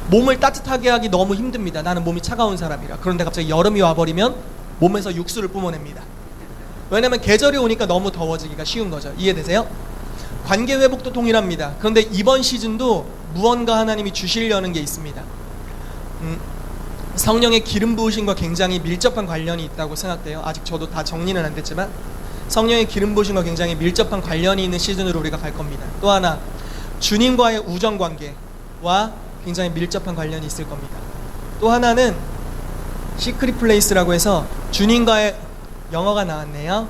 몸을 따뜻하게 하기 너무 힘듭니다. 나는 몸이 차가운 사람이라. 그런데 갑자기 여름이 와버리면 몸에서 육수를 뿜어냅니다. 왜냐면 계절이 오니까 너무 더워지기가 쉬운 거죠. 이해되세요? 관계 회복도 동일합니다. 그런데 이번 시즌도 무언가 하나님이 주시려는 게 있습니다. 성령의 기름 부으심과 굉장히 밀접한 관련이 있다고 생각돼요. 아직 저도 다 정리는 안 됐지만 성령의 기름 부으심과 굉장히 밀접한 관련이 있는 시즌으로 우리가 갈 겁니다. 또 하나, 주님과의 우정 관계와 굉장히 밀접한 관련이 있을 겁니다. 또 하나는 시크릿 플레이스라고 해서 주님과의, 영어가 나왔네요.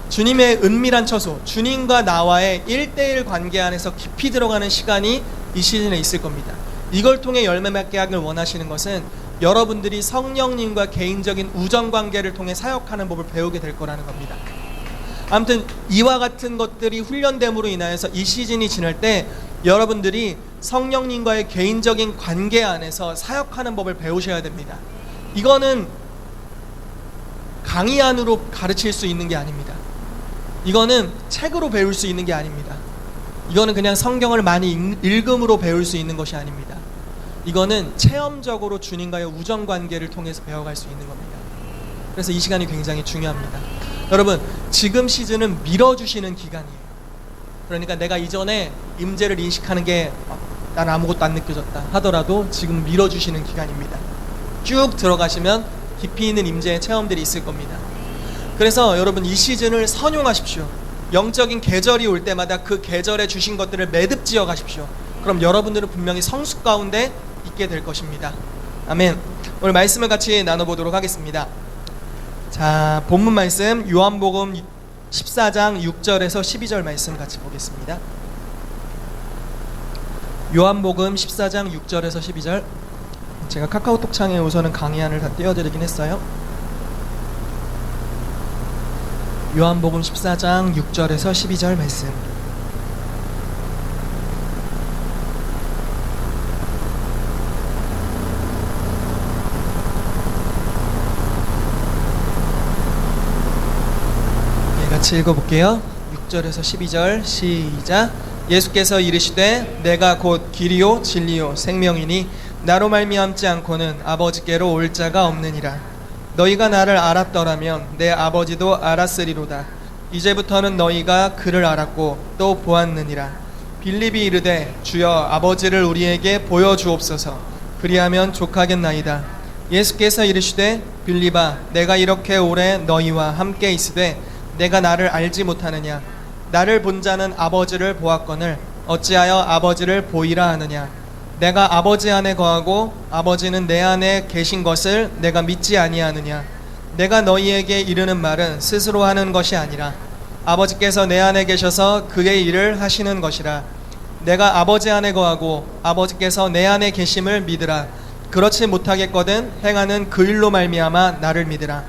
주님의 은밀한 처소, 주님과 나와의 1대1 관계 안에서 깊이 들어가는 시간이 이 시즌에 있을 겁니다. 이걸 통해 열매 맺게 하길 원하시는 것은 여러분들이 성령님과 개인적인 우정 관계를 통해 사역하는 법을 배우게 될 거라는 겁니다. 아무튼 이와 같은 것들이 훈련됨으로 인하여서 이 시즌이 지날 때 여러분들이 성령님과의 개인적인 관계 안에서 사역하는 법을 배우셔야 됩니다. 이거는 강의 안으로 가르칠 수 있는 게 아닙니다. 이거는 책으로 배울 수 있는 게 아닙니다. 이거는 그냥 성경을 많이 읽음으로 배울 수 있는 것이 아닙니다. 이거는 체험적으로 주님과의 우정 관계를 통해서 배워갈 수 있는 겁니다. 그래서 이 시간이 굉장히 중요합니다. 여러분, 지금 시즌은 밀어주시는 기간이에요. 그러니까 내가 이전에 임재를 인식하는 게 난 아무것도 안 느껴졌다 하더라도 지금 밀어주시는 기간입니다. 쭉 들어가시면 깊이 있는 임재의 체험들이 있을 겁니다. 그래서 여러분, 이 시즌을 선용하십시오. 영적인 계절이 올 때마다 그 계절에 주신 것들을 매듭지어 가십시오. 그럼 여러분들은 분명히 성숙 가운데 있게 될 것입니다. 아멘. 오늘 말씀을 같이 나눠보도록 하겠습니다. 자, 본문 말씀 요한복음 14장 6절에서 12절 말씀 같이 보겠습니다. 요한복음 14장 6절에서 12절. 제가 카카오톡 창에 우선은 강의안을 다 띄워드리긴 했어요. 요한복음 14장 6절에서 12절 말씀. 네, 같이 읽어볼게요. 6절에서 12절 시작. 예수께서 이르시되 내가 곧 길이요 진리요 생명이니 나로 말미암지 않고는 아버지께로 올 자가 없느니라. 너희가 나를 알았더라면 내 아버지도 알았으리로다. 이제부터는 너희가 그를 알았고 또 보았느니라. 빌립이 이르되 주여 아버지를 우리에게 보여주옵소서. 그리하면 족하겠나이다. 예수께서 이르시되 빌립아 내가 이렇게 오래 너희와 함께 있으되 내가 나를 알지 못하느냐. 나를 본 자는 아버지를 보았거늘 어찌하여 아버지를 보이라 하느냐. 내가 아버지 안에 거하고 아버지는 내 안에 계신 것을 내가 믿지 아니하느냐. 내가 너희에게 이르는 말은 스스로 하는 것이 아니라 아버지께서 내 안에 계셔서 그의 일을 하시는 것이라. 내가 아버지 안에 거하고 아버지께서 내 안에 계심을 믿으라. 그렇지 못하겠거든 행하는 그 일로 말미암아 나를 믿으라.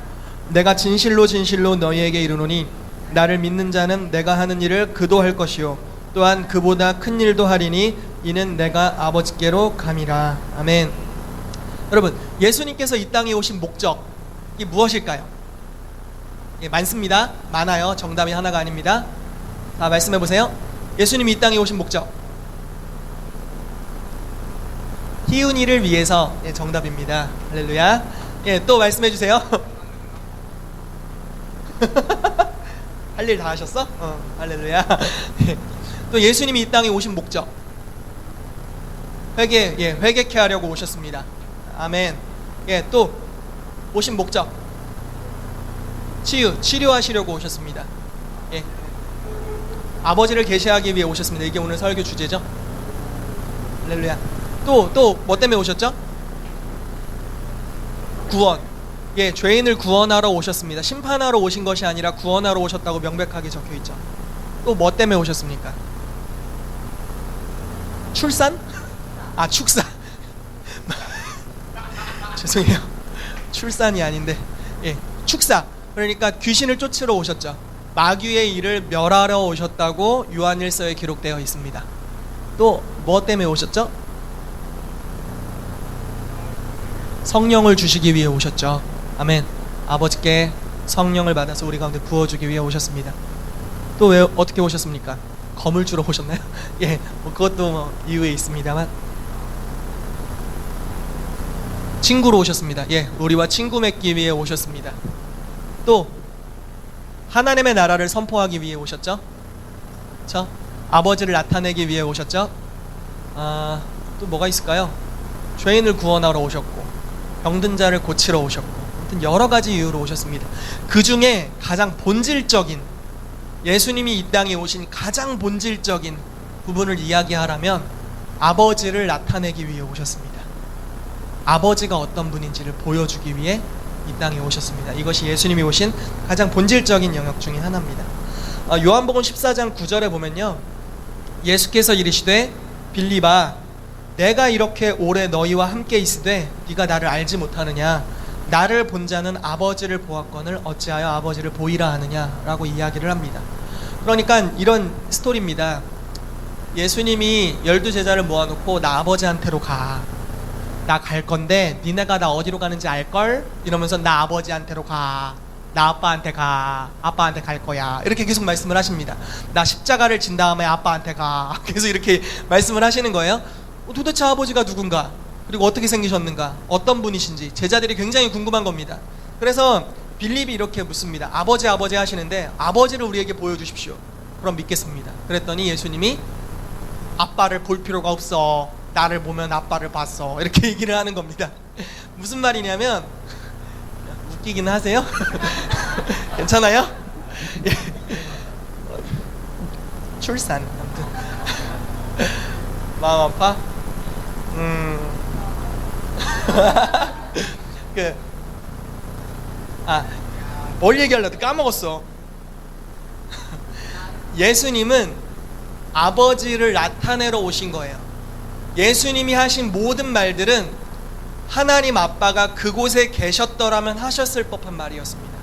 내가 진실로 진실로 너희에게 이르노니 나를 믿는 자는 내가 하는 일을 그도 할 것이요 또한 그보다 큰 일도 하리니 이는 내가 아버지께로 감이라. 아멘. 여러분, 예수님께서 이 땅에 오신 목적이 무엇일까요? 예, 많습니다. 많아요. 정답이 하나가 아닙니다. 다 말씀해 보세요. 예수님이 이 땅에 오신 목적, 희운이를 위해서. 예, 정답입니다. 할렐루야. 예, 또 말씀해 주세요. 할 일 다 하셨어? 할렐루야. 또 예수님이 이 땅에 오신 목적, 회개케 하려고 오셨습니다. 아멘. 예, 또 오신 목적, 치료하시려고 오셨습니다. 예, 아버지를 계시하기 위해 오셨습니다. 이게 오늘 설교 주제죠. 할렐루야. 또 뭐 때문에 오셨죠? 구원. 예, 죄인을 구원하러 오셨습니다. 심판하러 오신 것이 아니라 구원하러 오셨다고 명백하게 적혀 있죠. 또 뭐 때문에 오셨습니까? 출산? 아, 축사. 죄송해요. 출산이 아닌데. 예, 축사. 그러니까 귀신을 쫓으러 오셨죠. 마귀의 일을 멸하러 오셨다고 요한일서에 기록되어 있습니다. 또 뭐 때문에 오셨죠? 성령을 주시기 위해 오셨죠. 아멘. 아버지께 성령을 받아서 우리 가운데 부어주기 위해 오셨습니다. 또 왜 어떻게 오셨습니까? 검을 주러 오셨나요? 예, 그것도 이유에 있습니다만. 친구로 오셨습니다. 예, 우리와 친구 맺기 위해 오셨습니다. 또 하나님의 나라를 선포하기 위해 오셨죠. 그렇죠? 아버지를 나타내기 위해 오셨죠. 또 뭐가 있을까요? 죄인을 구원하러 오셨고, 병든 자를 고치러 오셨고, 아무튼 여러 가지 이유로 오셨습니다. 그 중에 가장 본질적인, 예수님이 이 땅에 오신 가장 본질적인 부분을 이야기하라면 아버지를 나타내기 위해 오셨습니다. 아버지가 어떤 분인지를 보여주기 위해 이 땅에 오셨습니다. 이것이 예수님이 오신 가장 본질적인 영역 중에 하나입니다. 요한복음 14장 9절에 보면요, 예수께서 이르시되 빌립아, 내가 이렇게 오래 너희와 함께 있으되 네가 나를 알지 못하느냐? 나를 본 자는 아버지를 보았거늘 어찌하여 아버지를 보이라 하느냐라고 이야기를 합니다. 그러니까 이런 스토리입니다. 예수님이 12제자를 모아놓고 나 아버지한테로 가, 나 갈 건데 니네가 나 어디로 가는지 알걸? 이러면서 나 아버지한테로 가, 나 아빠한테 가, 아빠한테 갈 거야, 이렇게 계속 말씀을 하십니다. 나 십자가를 진 다음에 아빠한테 가, 계속 이렇게 말씀을 하시는 거예요. 도대체 아버지가 누군가, 그리고 어떻게 생기셨는가, 어떤 분이신지 제자들이 굉장히 궁금한 겁니다. 그래서 빌립이 이렇게 묻습니다. 아버지 아버지 하시는데 아버지를 우리에게 보여주십시오. 그럼 믿겠습니다. 그랬더니 예수님이 아빠를 볼 필요가 없어, 나를 보면 아빠를 봤어, 이렇게 얘기를 하는 겁니다. 무슨 말이냐면, 웃기긴 하세요? 괜찮아요? 예. 출산, 아무튼 마음 아파? 뭘 얘기하려고 까먹었어. 예수님은 아버지를 나타내러 오신 거예요. 예수님이 하신 모든 말들은 하나님 아빠가 그곳에 계셨더라면 하셨을 법한 말이었습니다.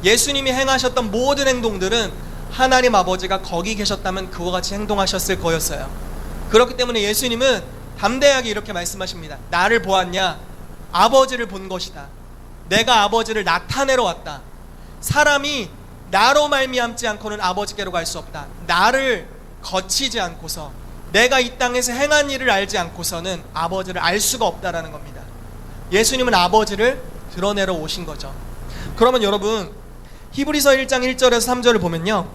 예수님이 행하셨던 모든 행동들은 하나님 아버지가 거기 계셨다면 그와 같이 행동하셨을 거였어요. 그렇기 때문에 예수님은 담대하게 이렇게 말씀하십니다. 나를 보았냐? 아버지를 본 것이다. 내가 아버지를 나타내러 왔다. 사람이 나로 말미암지 않고는 아버지께로 갈 수 없다. 나를 거치지 않고서, 내가 이 땅에서 행한 일을 알지 않고서는 아버지를 알 수가 없다라는 겁니다. 예수님은 아버지를 드러내러 오신 거죠. 그러면 여러분, 히브리서 1장 1절에서 3절을 보면요,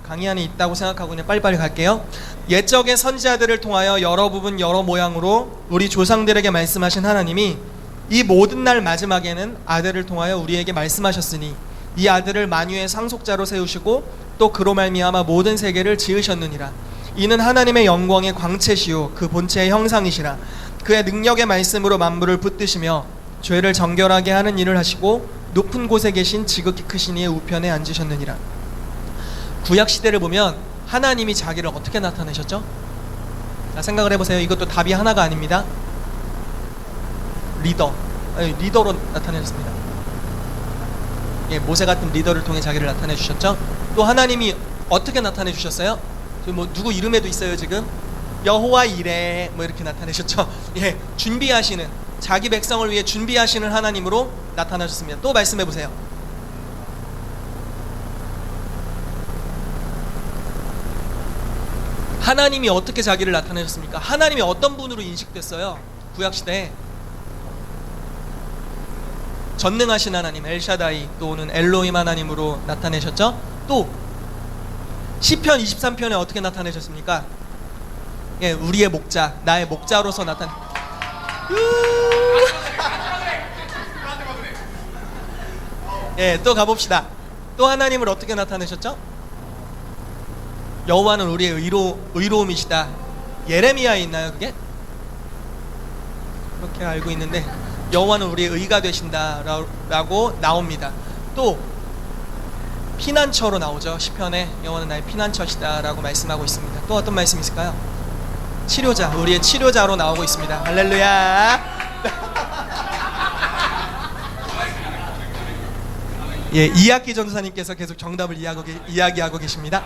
강의 안에 있다고 생각하고 그냥 빨리빨리 갈게요. 옛적의 선지자들을 통하여 여러 부분 여러 모양으로 우리 조상들에게 말씀하신 하나님이 이 모든 날 마지막에는 아들을 통하여 우리에게 말씀하셨으니 이 아들을 만유의 상속자로 세우시고 또 그로 말미암아 모든 세계를 지으셨느니라. 이는 하나님의 영광의 광채시요 그 본체의 형상이시라. 그의 능력의 말씀으로 만물을 붙드시며 죄를 정결하게 하는 일을 하시고 높은 곳에 계신 지극히 크신 이의 우편에 앉으셨느니라. 구약 시대를 보면 하나님이 자기를 어떻게 나타내셨죠? 생각을 해보세요. 이것도 답이 하나가 아닙니다. 리더로 나타내셨습니다. 예, 모세 같은 리더를 통해 자기를 나타내 주셨죠. 또 하나님이 어떻게 나타내 주셨어요? 뭐 누구 이름에도 있어요. 지금 여호와 이레 뭐 이렇게 나타내셨죠. 예, 준비하시는, 자기 백성을 위해 준비하시는 하나님으로 나타나셨습니다. 또 말씀해 보세요. 하나님이 어떻게 자기를 나타내셨습니까? 하나님이 어떤 분으로 인식됐어요? 구약시대에 전능하신 하나님 엘샤다이 또는 엘로힘 하나님으로 나타내셨죠. 또 시편 23편에 어떻게 나타내셨습니까? 예, 우리의 목자, 나의 목자로서 나타내. 예, 또 가봅시다. 또 하나님을 어떻게 나타내셨죠? 여호와는 우리의 의로움이시다. 예레미야에 있나요 그게? 그렇게 알고 있는데 여호와는 우리의 의가 되신다라고 나옵니다. 또 피난처로 나오죠. 시편에 여호와는 나의 피난처시다라고 말씀하고 있습니다. 또 어떤 말씀이 있을까요? 치료자, 우리의 치료자로 나오고 있습니다. 할렐루야. 예, 이학기 전도사님께서 계속 정답을 이야기하고 계십니다.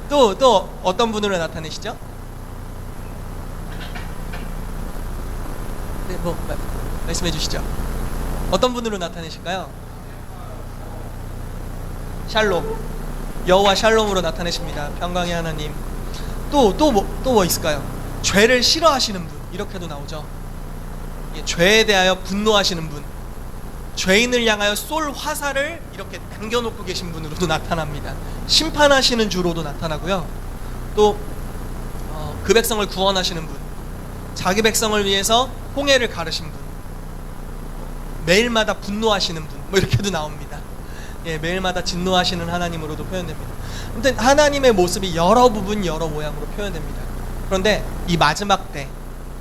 또 어떤 분으로 나타내시죠? 네, 뭐 말씀해 주시죠. 어떤 분으로 나타내실까요? 샬롬, 여호와 샬롬으로 나타내십니다. 평강의 하나님. 또 뭐 있을까요? 죄를 싫어하시는 분, 이렇게도 나오죠. 죄에 대하여 분노하시는 분, 죄인을 향하여 쏠 화살을 이렇게 당겨놓고 계신 분으로도 나타납니다. 심판하시는 주로도 나타나고요. 또 그 백성을 구원하시는 분, 자기 백성을 위해서 홍해를 가르신 분, 매일마다 분노하시는 분, 뭐 이렇게도 나옵니다. 매일마다 진노하시는 하나님으로도 표현됩니다. 아무튼 하나님의 모습이 여러 부분 여러 모양으로 표현됩니다. 그런데 이 마지막 때,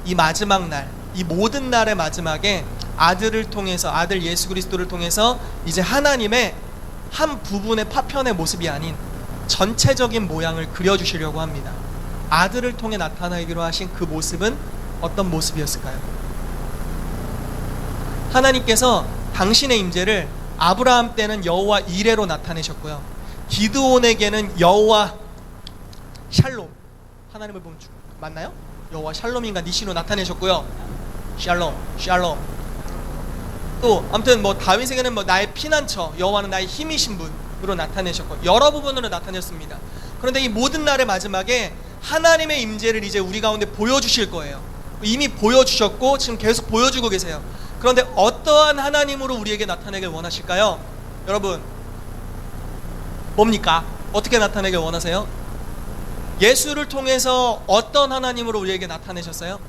이 마지막 날, 이 모든 날의 마지막에 아들을 통해서, 아들 예수 그리스도를 통해서 이제 하나님의 한 부분의 파편의 모습이 아닌 전체적인 모양을 그려주시려고 합니다. 아들을 통해 나타나기로 하신 그 모습은 어떤 모습이었을까요? 하나님께서 당신의 임재를 아브라함 때는 여호와 이레로 나타내셨고요, 기드온에게는 여호와 샬롬, 하나님을 보면 맞나요? 여호와 샬롬인가 니시로 나타내셨고요. 샬롬, 샬롬. 또 아무튼 뭐 다윗에게는 뭐 나의 피난처, 여호와는 나의 힘이신 분으로 나타내셨고 여러 부분으로 나타냈습니다. 그런데 이 모든 날의 마지막에 하나님의 임재를 이제 우리 가운데 보여주실 거예요. 이미 보여주셨고 지금 계속 보여주고 계세요. 그런데 어떠한 하나님으로 우리에게 나타내길 원하실까요? 여러분, 뭡니까? 어떻게 나타내길 원하세요? 예수를 통해서 어떤 하나님으로 우리에게 나타내셨어요?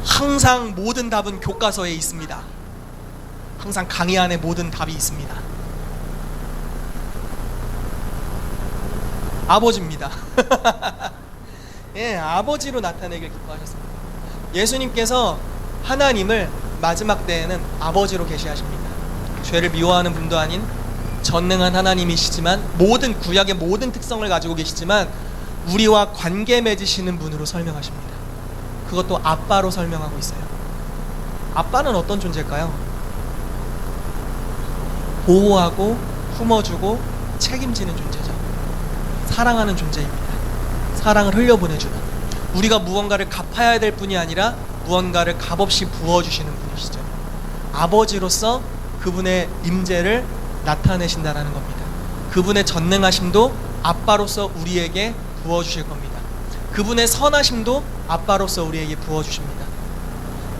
항상 모든 답은 교과서에 있습니다. 항상 강의 안에 모든 답이 있습니다. 아버지입니다. 아버지로 나타내길 기뻐하셨습니다. 예수님께서 하나님을 마지막 때에는 아버지로 계시하십니다. 죄를 미워하는 분도 아닌 전능한 하나님이시지만 모든 구약의 모든 특성을 가지고 계시지만 우리와 관계 맺으시는 분으로 설명하십니다. 그것도 아빠로 설명하고 있어요. 아빠는 어떤 존재일까요? 보호하고 품어주고 책임지는 존재죠. 사랑하는 존재입니다. 사랑을 흘려보내주는, 우리가 무언가를 갚아야 될 뿐이 아니라 무언가를 값없이 부어주시는 분이시죠. 아버지로서 그분의 임재를 나타내신다라는 겁니다. 그분의 전능하심도 아빠로서 우리에게 부어주실 겁니다. 그분의 선하심도 아빠로서 우리에게 부어주십니다.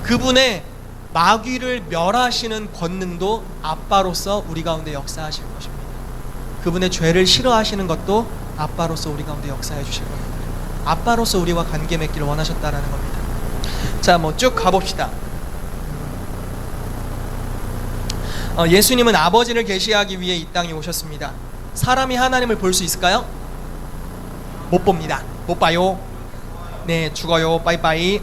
그분의 마귀를 멸하시는 권능도 아빠로서 우리 가운데 역사하실 것입니다. 그분의 죄를 싫어하시는 것도 아빠로서 우리 가운데 역사해 주실 겁니다. 아빠로서 우리와 관계 맺기를 원하셨다라는 겁니다. 자, 뭐 쭉 가봅시다. 예수님은 아버지를 계시하기 위해 이 땅에 오셨습니다. 사람이 하나님을 볼 수 있을까요? 못 봅니다. 못 봐요. 네, 죽어요. 빠이빠이.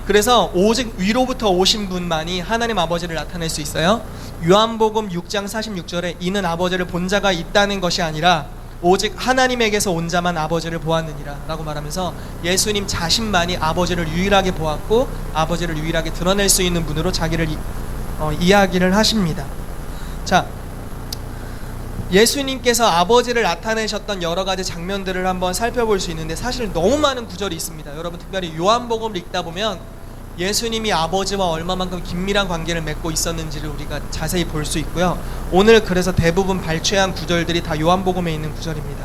그래서 오직 위로부터 오신 분만이 하나님 아버지를 나타낼 수 있어요. 요한복음 6장 46절에 이는 아버지를 본 자가 있다는 것이 아니라 오직 하나님에게서 온 자만 아버지를 보았느니라 라고 말하면서 예수님 자신만이 아버지를 유일하게 보았고 아버지를 유일하게 드러낼 수 있는 분으로 자기를 이야기를 하십니다. 자, 예수님께서 아버지를 나타내셨던 여러 가지 장면들을 한번 살펴볼 수 있는데 사실 너무 많은 구절이 있습니다. 여러분, 특별히 요한복음을 읽다 보면 예수님이 아버지와 얼마만큼 긴밀한 관계를 맺고 있었는지를 우리가 자세히 볼 수 있고요. 오늘 그래서 대부분 발췌한 구절들이 다 요한복음에 있는 구절입니다.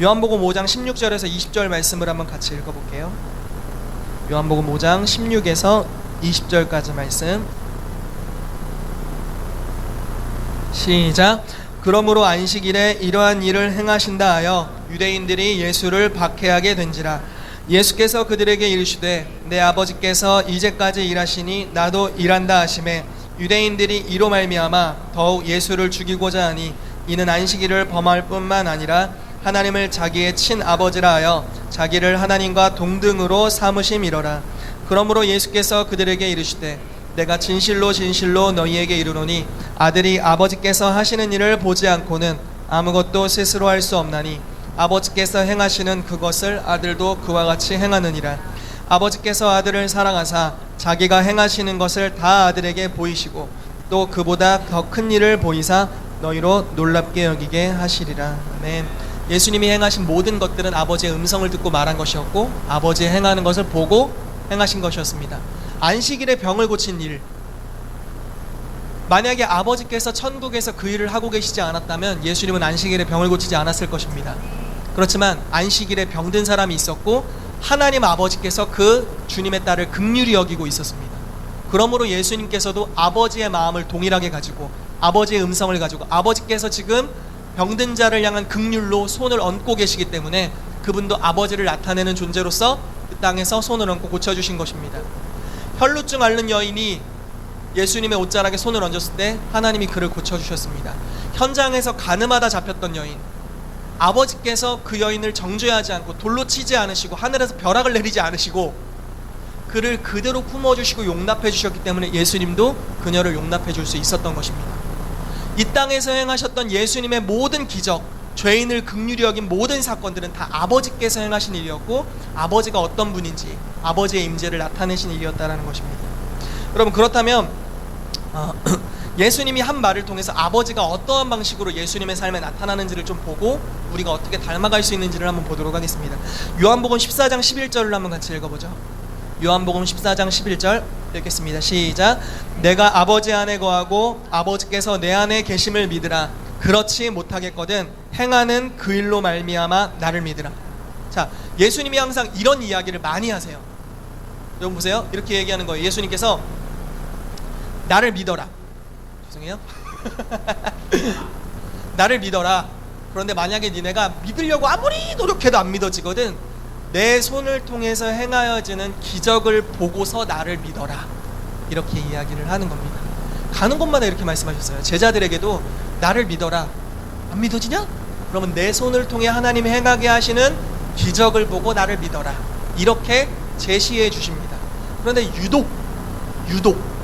요한복음 5장 16절에서 20절 말씀을 한번 같이 읽어볼게요. 요한복음 5장 16에서 20절까지 말씀. 시작. 그러므로 안식일에 이러한 일을 행하신다 하여 유대인들이 예수를 박해하게 된지라. 예수께서 그들에게 이르시되 내 아버지께서 이제까지 일하시니 나도 일한다 하시매 유대인들이 이로 말미암아 더욱 예수를 죽이고자 하니 이는 안식일을 범할 뿐만 아니라 하나님을 자기의 친아버지라 하여 자기를 하나님과 동등으로 삼으심이로라. 그러므로 예수께서 그들에게 이르시되 내가 진실로 진실로 너희에게 이르노니 아들이 아버지께서 하시는 일을 보지 않고는 아무것도 스스로 할 수 없나니 아버지께서 행하시는 그것을 아들도 그와 같이 행하느니라. 아버지께서 아들을 사랑하사 자기가 행하시는 것을 다 아들에게 보이시고 또 그보다 더 큰 일을 보이사 너희로 놀랍게 여기게 하시리라. 아멘. 예수님이 행하신 모든 것들은 아버지의 음성을 듣고 말한 것이었고 아버지의 행하는 것을 보고 행하신 것이었습니다. 안식일에 병을 고친 일, 만약에 아버지께서 천국에서 그 일을 하고 계시지 않았다면 예수님은 안식일에 병을 고치지 않았을 것입니다. 그렇지만 안식일에 병든 사람이 있었고 하나님 아버지께서 그 주님의 딸을 긍휼히 여기고 있었습니다. 그러므로 예수님께서도 아버지의 마음을 동일하게 가지고 아버지의 음성을 가지고 아버지께서 지금 병든 자를 향한 긍휼로 손을 얹고 계시기 때문에 그분도 아버지를 나타내는 존재로서 그 땅에서 손을 얹고 고쳐주신 것입니다. 혈루증 앓는 여인이 예수님의 옷자락에 손을 얹었을 때 하나님이 그를 고쳐주셨습니다. 현장에서 가늠하다 잡혔던 여인, 아버지께서 그 여인을 정죄하지 않고 돌로 치지 않으시고 하늘에서 벼락을 내리지 않으시고 그를 그대로 품어주시고 용납해 주셨기 때문에 예수님도 그녀를 용납해 줄 수 있었던 것입니다. 이 땅에서 행하셨던 예수님의 모든 기적, 죄인을 긍휼히 여긴 모든 사건들은 다 아버지께서 행하신 일이었고 아버지가 어떤 분인지 아버지의 임재를 나타내신 일이었다는 것입니다. 여러분, 그렇다면 예수님이 한 말을 통해서 아버지가 어떠한 방식으로 예수님의 삶에 나타나는지를 좀 보고 우리가 어떻게 닮아갈 수 있는지를 한번 보도록 하겠습니다. 요한복음 14장 11절을 한번 같이 읽어보죠. 요한복음 14장 11절 읽겠습니다. 시작. 내가 아버지 안에 거하고 아버지께서 내 안에 계심을 믿으라. 그렇지 못하겠거든 행하는 그 일로 말미암아 나를 믿으라. 자, 예수님이 항상 이런 이야기를 많이 하세요. 여러분 보세요. 이렇게 얘기하는 거예요. 예수님께서 나를 믿어라. 죄송해요. 나를 믿어라. 그런데 만약에 니네가 믿으려고 아무리 노력해도 안 믿어지거든 내 손을 통해서 행하여지는 기적을 보고서 나를 믿어라. 이렇게 이야기를 하는 겁니다. 가는 곳마다 이렇게 말씀하셨어요. 제자들에게도 나를 믿어라. 안 믿어지냐? 그러면 내 손을 통해 하나님이 행하게 하시는 기적을 보고 나를 믿어라. 이렇게 제시해 주십니다. 그런데 유독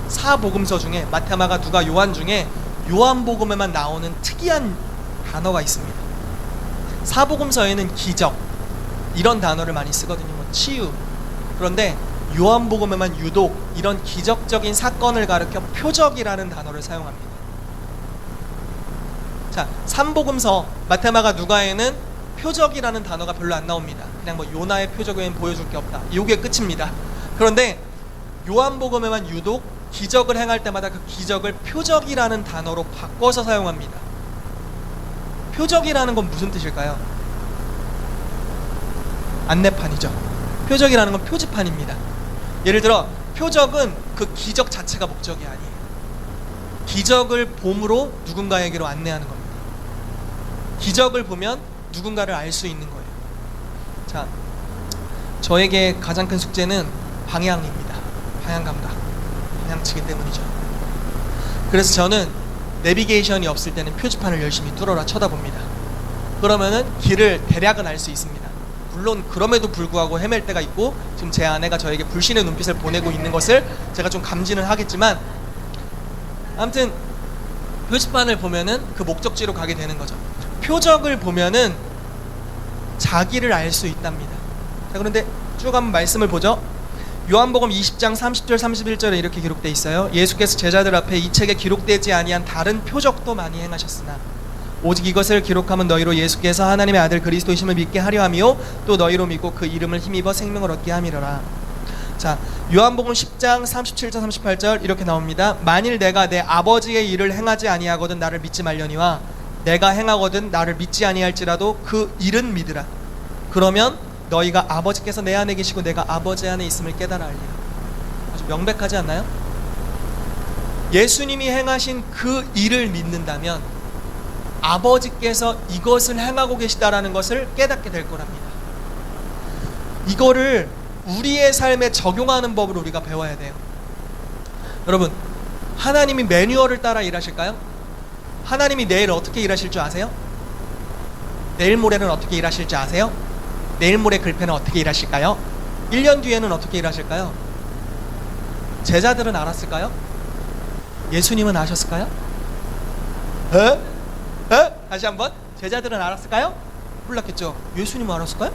사복음서 중에 마태, 마가, 누가, 요한 중에 요한복음에만 나오는 특이한 단어가 있습니다. 사복음서에는 기적 이런 단어를 많이 쓰거든요. 뭐 치유. 그런데 요한복음에만 유독 이런 기적적인 사건을 가리켜 표적이라는 단어를 사용합니다. 자, 삼복음서 마태, 마가, 누가에는 표적이라는 단어가 별로 안 나옵니다. 그냥 뭐 요나의 표적 외엔 보여줄 게 없다. 이게 끝입니다. 그런데 요한복음에만 유독 기적을 행할 때마다 그 기적을 표적이라는 단어로 바꿔서 사용합니다. 표적이라는 건 무슨 뜻일까요? 안내판이죠. 표적이라는 건 표지판입니다. 예를 들어 표적은 그 기적 자체가 목적이 아니에요. 기적을 봄으로 누군가에게로 안내하는 겁니다. 기적을 보면 누군가를 알 수 있는 거예요. 자, 저에게 가장 큰 숙제는 방향입니다. 방향감각, 방향치기 때문이죠. 그래서 저는 내비게이션이 없을 때는 표지판을 열심히 뚫어라 쳐다봅니다. 그러면은 길을 대략은 알 수 있습니다. 물론 그럼에도 불구하고 헤맬 때가 있고 지금 제 아내가 저에게 불신의 눈빛을 보내고 있는 것을 제가 좀 감지는 하겠지만 아무튼 표지판을 보면은 그 목적지로 가게 되는 거죠. 표적을 보면은 자기를 알 수 있답니다. 자, 그런데 쭉 한번 말씀을 보죠. 요한복음 20장 30절 31절에 이렇게 기록되어 있어요. 예수께서 제자들 앞에 이 책에 기록되지 아니한 다른 표적도 많이 행하셨으나 오직 이것을 기록하면 너희로 예수께서 하나님의 아들 그리스도이심을 믿게 하려 함이요 또 너희로 믿고 그 이름을 힘입어 생명을 얻게 함이로라. 자, 요한복음 10장 37절 38절 이렇게 나옵니다. 만일 내가 내 아버지의 일을 행하지 아니하거든 나를 믿지 말려니와 내가 행하거든 나를 믿지 아니할지라도 그 일은 믿으라. 그러면 너희가 아버지께서 내 안에 계시고 내가 아버지 안에 있음을 깨달아 알리라. 아주 명백하지 않나요? 예수님이 행하신 그 일을 믿는다면 아버지께서 이것을 행하고 계시다라는 것을 깨닫게 될 거랍니다. 이거를 우리의 삶에 적용하는 법을 우리가 배워야 돼요. 여러분, 하나님이 매뉴얼을 따라 일하실까요? 하나님이 내일 어떻게 일하실 줄 아세요? 내일 모레는 어떻게 일하실 줄 아세요? 내일 모레 글패는 어떻게 일하실까요? 1년 뒤에는 어떻게 일하실까요? 제자들은 알았을까요? 예수님은 아셨을까요? 다시 한번. 제자들은 알았을까요? 몰랐겠죠. 예수님은 알았을까요?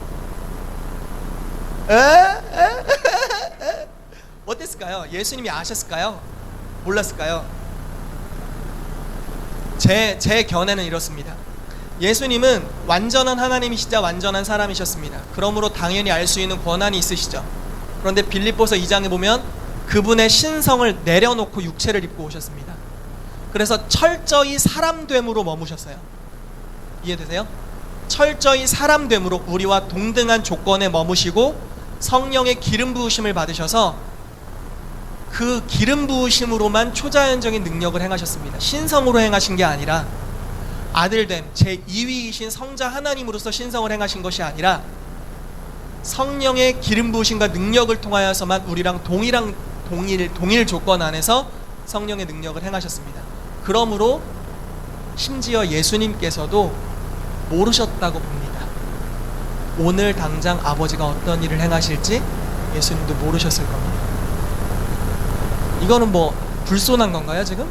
어땠을까요? 예수님이 아셨을까요? 몰랐을까요? 제 견해는 이렇습니다. 예수님은 완전한 하나님이시자 완전한 사람이셨습니다. 그러므로 당연히 알 수 있는 권한이 있으시죠. 그런데 빌립보서 2장에 보면 그분의 신성을 내려놓고 육체를 입고 오셨습니다. 그래서 철저히 사람됨으로 머무셨어요. 이해되세요? 철저히 사람됨으로 우리와 동등한 조건에 머무시고 성령의 기름 부으심을 받으셔서 그 기름 부으심으로만 초자연적인 능력을 행하셨습니다. 신성으로 행하신 게 아니라 아들됨 제2위이신 성자 하나님으로서 신성을 행하신 것이 아니라 성령의 기름 부으심과 능력을 통하여서만 우리랑 동일 조건 안에서 성령의 능력을 행하셨습니다. 그러므로 심지어 예수님께서도 모르셨다고 봅니다. 오늘 당장 아버지가 어떤 일을 행하실지 예수님도 모르셨을 겁니다. 이거는 뭐 불손한 건가요 지금?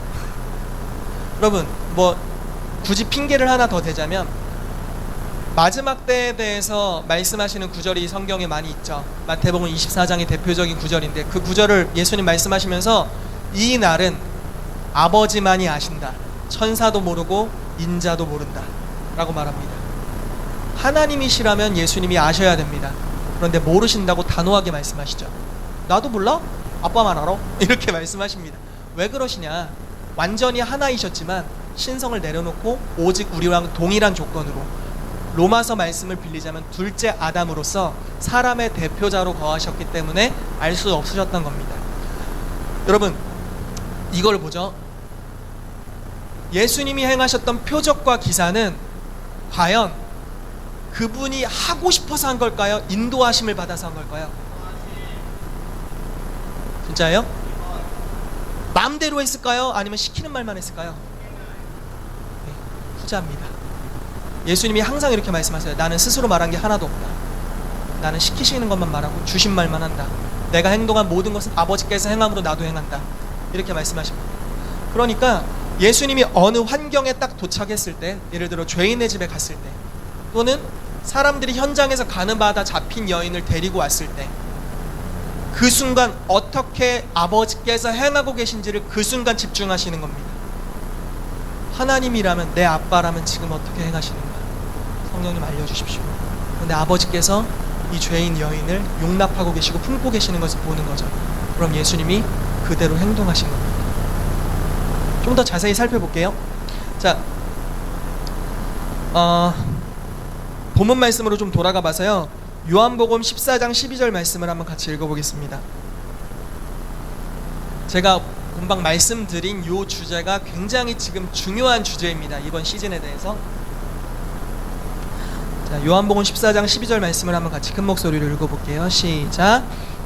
여러분 뭐 굳이 핑계를 하나 더 대자면 마지막 때에 대해서 말씀하시는 구절이 성경에 많이 있죠. 마태복음 24장의 대표적인 구절인데 그 구절을 예수님 말씀하시면서 이 날은 아버지만이 아신다. 천사도 모르고 인자도 모른다 라고 말합니다. 하나님이시라면 예수님이 아셔야 됩니다. 그런데 모르신다고 단호하게 말씀하시죠. 나도 몰라? 아빠만 알아? 이렇게 말씀하십니다. 왜 그러시냐? 완전히 하나이셨지만 신성을 내려놓고 오직 우리랑 동일한 조건으로 로마서 말씀을 빌리자면 둘째 아담으로서 사람의 대표자로 거하셨기 때문에 알 수 없으셨던 겁니다. 여러분 이걸 보죠. 예수님이 행하셨던 표적과 기사는 과연 그분이 하고 싶어서 한 걸까요? 인도하심을 받아서 한 걸까요? 진짜예요? 마음대로 했을까요? 아니면 시키는 말만 했을까요? 네, 후자입니다. 예수님이 항상 이렇게 말씀하세요. 나는 스스로 말한 게 하나도 없다. 나는 시키시는 것만 말하고 주신 말만 한다. 내가 행동한 모든 것은 아버지께서 행함으로 나도 행한다. 이렇게 말씀하십니다. 그러니까 예수님이 어느 환경에 딱 도착했을 때, 예를 들어 죄인의 집에 갔을 때, 또는 사람들이 현장에서 가는 바다 잡힌 여인을 데리고 왔을 때, 그 순간 어떻게 아버지께서 행하고 계신지를 그 순간 집중하시는 겁니다. 하나님이라면, 내 아빠라면 지금 어떻게 행하시는가? 성령님 알려주십시오. 그런데 아버지께서 이 죄인 여인을 용납하고 계시고 품고 계시는 것을 보는 거죠. 그럼 예수님이 그대로 행동하신 겁니다. 좀 더 자세히 살펴볼게요. 자, 본문 말씀으로 좀 돌아가 봐서요. 요한복음 14장 12절 말씀을 한번 같이 읽어보겠습니다. 제가 금방 말씀드린 요 주제가 굉장히 지금 중요한 주제입니다. 이번 시즌에 대해서. 자, 요한복음 14장 12절 말씀을 한번 같이 큰 목소리로 읽어볼게요. 시작.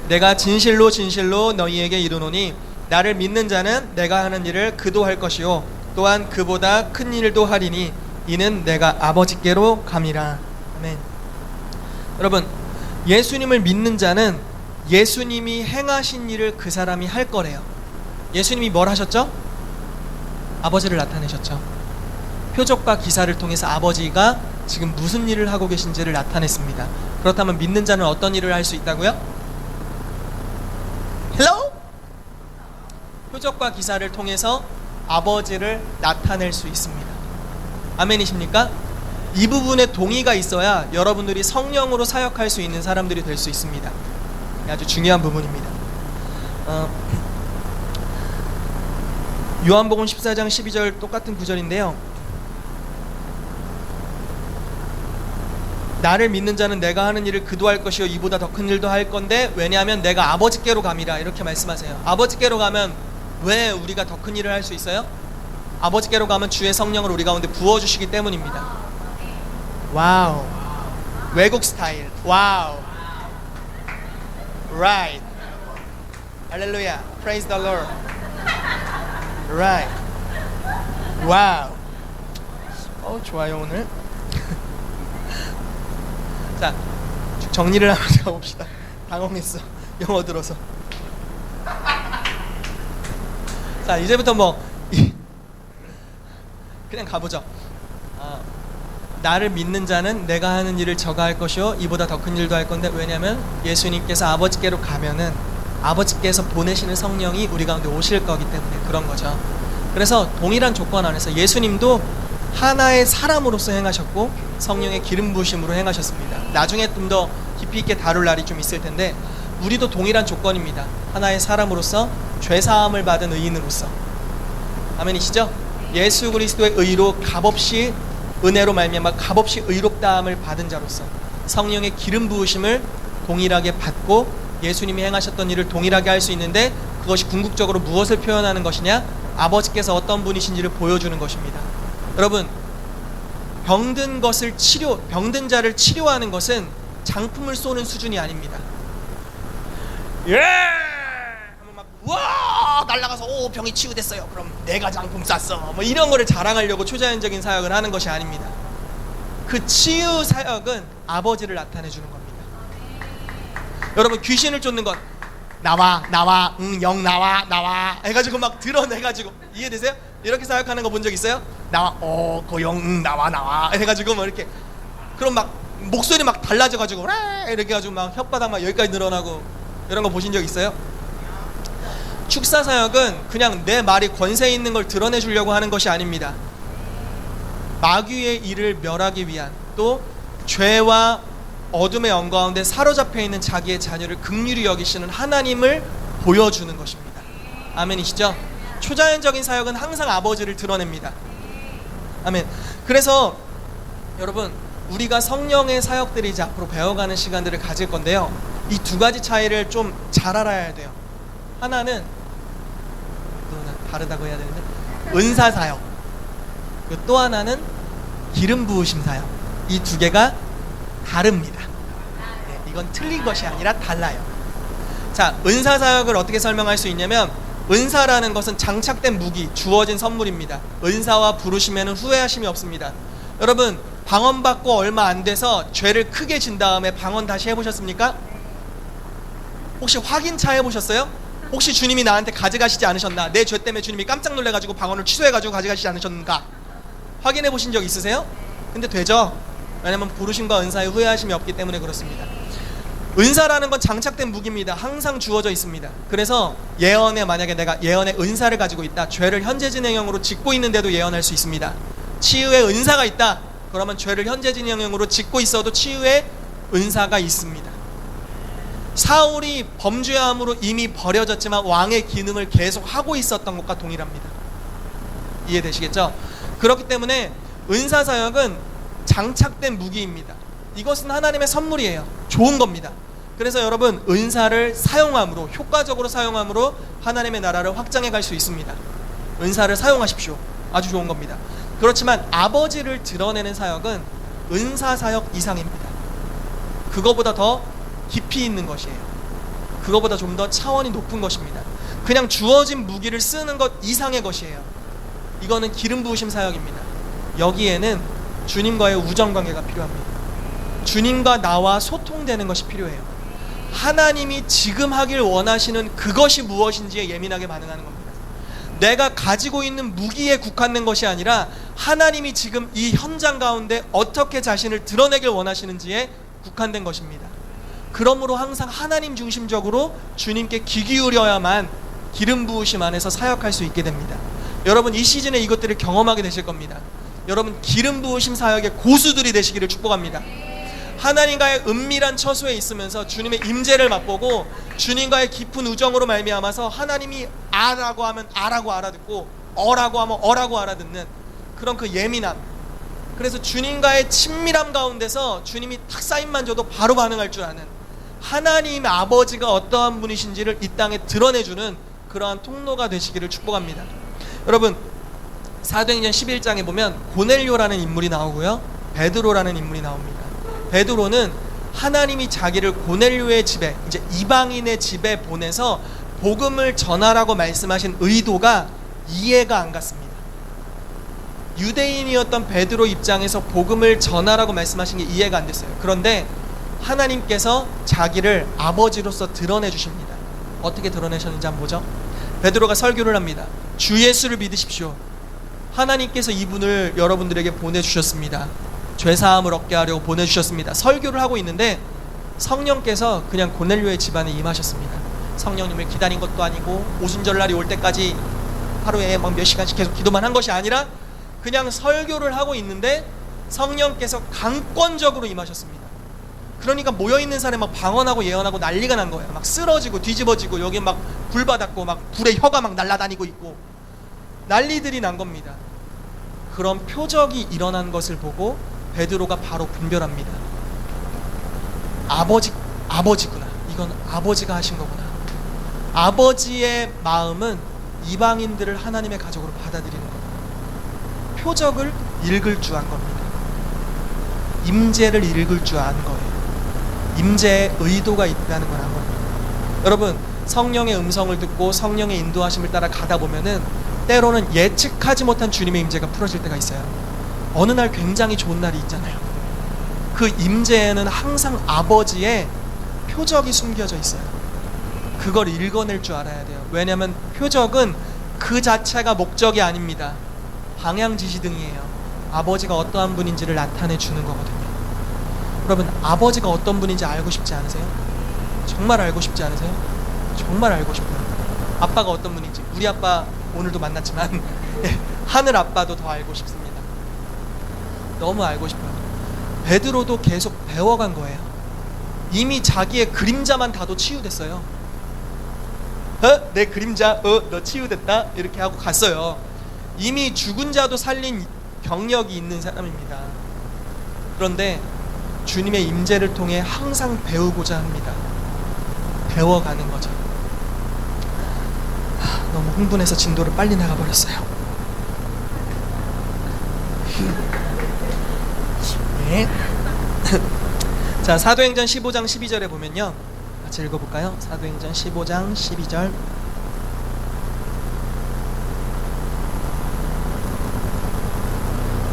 내가 진실로 진실로 너희에게 이르노니 나를 믿는 자는 내가 하는 일을 그도 할 것이요 또한 그보다 큰 일도 하리니 이는 내가 아버지께로 감이라. 아멘. 여러분, 예수님을 믿는 자는 예수님이 행하신 일을 그 사람이 할 거래요. 예수님이 뭘 하셨죠? 아버지를 나타내셨죠. 표적과 기사를 통해서 아버지가 지금 무슨 일을 하고 계신지를 나타냈습니다. 그렇다면 믿는 자는 어떤 일을 할 수 있다고요? 헬로? 표적과 기사를 통해서 아버지를 나타낼 수 있습니다. 아멘이십니까? 이 부분에 동의가 있어야 여러분들이 성령으로 사역할 수 있는 사람들이 될 수 있습니다. 아주 중요한 부분입니다. 요한복음 14장 12절 똑같은 구절인데요. 나를 믿는 자는 내가 하는 일을 그도 할 것이요 이보다 더 큰 일도 할 건데 왜냐하면 내가 아버지께로 감이라. 이렇게 말씀하세요. 아버지께로 가면 왜 우리가 더 큰 일을 할 수 있어요? 아버지께로 가면 주의 성령을 우리 가운데 부어주시기 때문입니다. 와우, 외국 스타일. 와우, right, 할렐루야, praise the Lord, right, 와우. 좋아요 오늘. 자, 정리를 한번 해봅시다. 당황했어, 영어 들어서. 자, 이제부터 그냥 가보죠. 나를 믿는 자는 내가 하는 일을 저가 할 것이요 이보다 더 큰 일도 할 건데 왜냐하면 예수님께서 아버지께로 가면은 아버지께서 보내시는 성령이 우리 가운데 오실 거기 때문에 그런 거죠. 그래서 동일한 조건 안에서 예수님도 하나의 사람으로서 행하셨고 성령의 기름 부으심으로 행하셨습니다. 나중에 좀 더 깊이 있게 다룰 날이 좀 있을 텐데 우리도 동일한 조건입니다. 하나의 사람으로서 죄사함을 받은 의인으로서. 아멘이시죠? 예수 그리스도의 의로 값없이 은혜로 말미암아 값없이 의롭다함을 받은 자로서 성령의 기름 부으심을 동일하게 받고 예수님이 행하셨던 일을 동일하게 할 수 있는데 그것이 궁극적으로 무엇을 표현하는 것이냐? 아버지께서 어떤 분이신지를 보여주는 것입니다. 여러분, 병든 자를 치료하는 것은 장품을 쏘는 수준이 아닙니다. 예! 하면 막 우와! 날아가서 오 병이 치유됐어요. 그럼 내가 장품 쐈어. 뭐 이런 거를 자랑하려고 초자연적인 사역을 하는 것이 아닙니다. 그 치유 사역은 아버지를 나타내 주는 겁니다. 여러분, 귀신을 쫓는 것 나와 영 나와 해가지고 막 드러내가지고, 이해되세요? 이렇게 사역하는 거 본 적 있어요? 나와 그 영 나와 해가지고 막 이렇게, 그럼 막 목소리 막 달라져가지고 이렇게 해가지고 막 혓바닥 막 여기까지 늘어나고 이런 거 보신 적 있어요? 축사 사역은 그냥 내 말이 권세 있는 걸 드러내 주려고 하는 것이 아닙니다. 마귀의 일을 멸하기 위한, 또 죄와 어둠의 영 가운데 사로잡혀 있는 자기의 자녀를 긍휼히 여기시는 하나님을 보여주는 것입니다. 아멘이시죠? 초자연적인 사역은 항상 아버지를 드러냅니다. 아멘. 그래서 여러분, 우리가 성령의 사역들이 이제 앞으로 배워가는 시간들을 가질 건데요, 이 두 가지 차이를 좀 잘 알아야 돼요. 하나는 다르다고 해야 되는데 은사 사역, 또 하나는 기름 부으심 사역. 이 두 개가 다릅니다. 네, 이건 틀린 것이 아니라 달라요. 자, 은사 사역을 어떻게 설명할 수 있냐면, 은사라는 것은 장착된 무기, 주어진 선물입니다. 은사와 부르심에는 후회하심이 없습니다. 여러분, 방언 받고 얼마 안 돼서 죄를 크게 진 다음에 방언 다시 해보셨습니까? 혹시 확인차 해보셨어요? 혹시 주님이 나한테 가져가시지 않으셨나? 내 죄 때문에 주님이 깜짝 놀래가지고 방언을 취소해가지고 가져가시지 않으셨는가? 확인해 보신 적 있으세요? 근데 되죠? 왜냐면 부르심과 은사에 후회하심이 없기 때문에 그렇습니다. 은사라는 건 장착된 무기입니다. 항상 주어져 있습니다. 그래서 예언에, 만약에 내가 예언의 은사를 가지고 있다, 죄를 현재 진행형으로 짓고 있는데도 예언할 수 있습니다. 치유의 은사가 있다, 그러면 죄를 현재 진행형으로 짓고 있어도 치유의 은사가 있습니다. 사울이 범죄함으로 이미 버려졌지만 왕의 기능을 계속 하고 있었던 것과 동일합니다. 이해되시겠죠? 그렇기 때문에 은사사역은 장착된 무기입니다. 이것은 하나님의 선물이에요. 좋은 겁니다. 그래서 여러분, 은사를 사용함으로, 효과적으로 사용함으로 하나님의 나라를 확장해 갈 수 있습니다. 은사를 사용하십시오. 아주 좋은 겁니다. 그렇지만 아버지를 드러내는 사역은 은사사역 이상입니다. 그거보다 더 깊이 있는 것이에요. 그거보다 좀 더 차원이 높은 것입니다. 그냥 주어진 무기를 쓰는 것 이상의 것이에요. 이거는 기름 부으심 사역입니다. 여기에는 주님과의 우정관계가 필요합니다. 주님과 나와 소통되는 것이 필요해요. 하나님이 지금 하길 원하시는 그것이 무엇인지에 예민하게 반응하는 겁니다. 내가 가지고 있는 무기에 국한된 것이 아니라 하나님이 지금 이 현장 가운데 어떻게 자신을 드러내길 원하시는지에 국한된 것입니다. 그러므로 항상 하나님 중심적으로 주님께 귀 기울여야만 기름 부으심 안에서 사역할 수 있게 됩니다. 여러분, 이 시즌에 이것들을 경험하게 되실 겁니다. 여러분, 기름 부으심 사역의 고수들이 되시기를 축복합니다. 하나님과의 은밀한 처소에 있으면서 주님의 임재를 맛보고 주님과의 깊은 우정으로 말미암아서 하나님이 아라고 하면 아라고 알아듣고 어라고 하면 어라고 알아듣는 그런 그 예민함, 그래서 주님과의 친밀함 가운데서 주님이 탁 사인만 줘도 바로 반응할 줄 아는 하나님 아버지가 어떠한 분이신지를 이 땅에 드러내주는 그러한 통로가 되시기를 축복합니다. 여러분, 사도행전 11장에 보면 고넬료라는 인물이 나오고요, 베드로라는 인물이 나옵니다. 베드로는 하나님이 자기를 고넬료의 집에, 이제 이방인의 집에 보내서 복음을 전하라고 말씀하신 의도가 이해가 안 갔습니다. 유대인이었던 베드로 입장에서 복음을 전하라고 말씀하신 게 이해가 안 됐어요. 그런데 하나님께서 자기를 아버지로서 드러내 주십니다. 어떻게 드러내셨는지 한번 보죠. 베드로가 설교를 합니다. 주 예수를 믿으십시오. 하나님께서 이분을 여러분들에게 보내주셨습니다. 죄사함을 얻게 하려고 보내주셨습니다. 설교를 하고 있는데 성령께서 그냥 고넬료의 집안에 임하셨습니다. 성령님을 기다린 것도 아니고 오순절날이 올 때까지 하루에 막 몇 시간씩 계속 기도만 한 것이 아니라 그냥 설교를 하고 있는데 성령께서 강권적으로 임하셨습니다. 그러니까 모여있는 사람이 막 방언하고 예언하고 난리가 난 거예요. 막 쓰러지고 뒤집어지고 여기 막 불바닥고 막 불에 혀가 막 날아다니고 있고 난리들이 난 겁니다. 그런 표적이 일어난 것을 보고 베드로가 바로 분별합니다. 아버지구나. 이건 아버지가 하신 거구나. 아버지의 마음은 이방인들을 하나님의 가족으로 받아들이는 겁니다. 표적을 읽을 줄 안 겁니다. 임재를 읽을 줄 안 거예요. 임재의 의도가 있다는 걸 안 겁니다. 여러분, 성령의 음성을 듣고 성령의 인도하심을 따라 가다 보면은 때로는 예측하지 못한 주님의 임재가 풀어질 때가 있어요. 어느 날 굉장히 좋은 날이 있잖아요. 그 임재에는 항상 아버지의 표적이 숨겨져 있어요. 그걸 읽어낼 줄 알아야 돼요. 왜냐하면 표적은 그 자체가 목적이 아닙니다. 방향 지시등이에요. 아버지가 어떠한 분인지를 나타내 주는 거거든요. 여러분, 아버지가 어떤 분인지 알고 싶지 않으세요? 정말 알고 싶지 않으세요? 정말 알고 싶어요. 아빠가 어떤 분인지. 우리 아빠 오늘도 만났지만 하늘 아빠도 더 알고 싶습니다. 너무 알고 싶어요. 베드로도 계속 배워간 거예요. 이미 자기의 그림자만 다도 치유됐어요. 내 그림자, 너 치유됐다? 이렇게 하고 갔어요. 이미 죽은 자도 살린 경력이 있는 사람입니다. 그런데 주님의 임재를 통해 항상 배우고자 합니다. 배워가는 거죠. 너무 흥분해서 진도를 빨리 나가버렸어요. 네. 자, 사도행전 15장 12절에 보면요, 같이 읽어볼까요? 사도행전 15장 12절.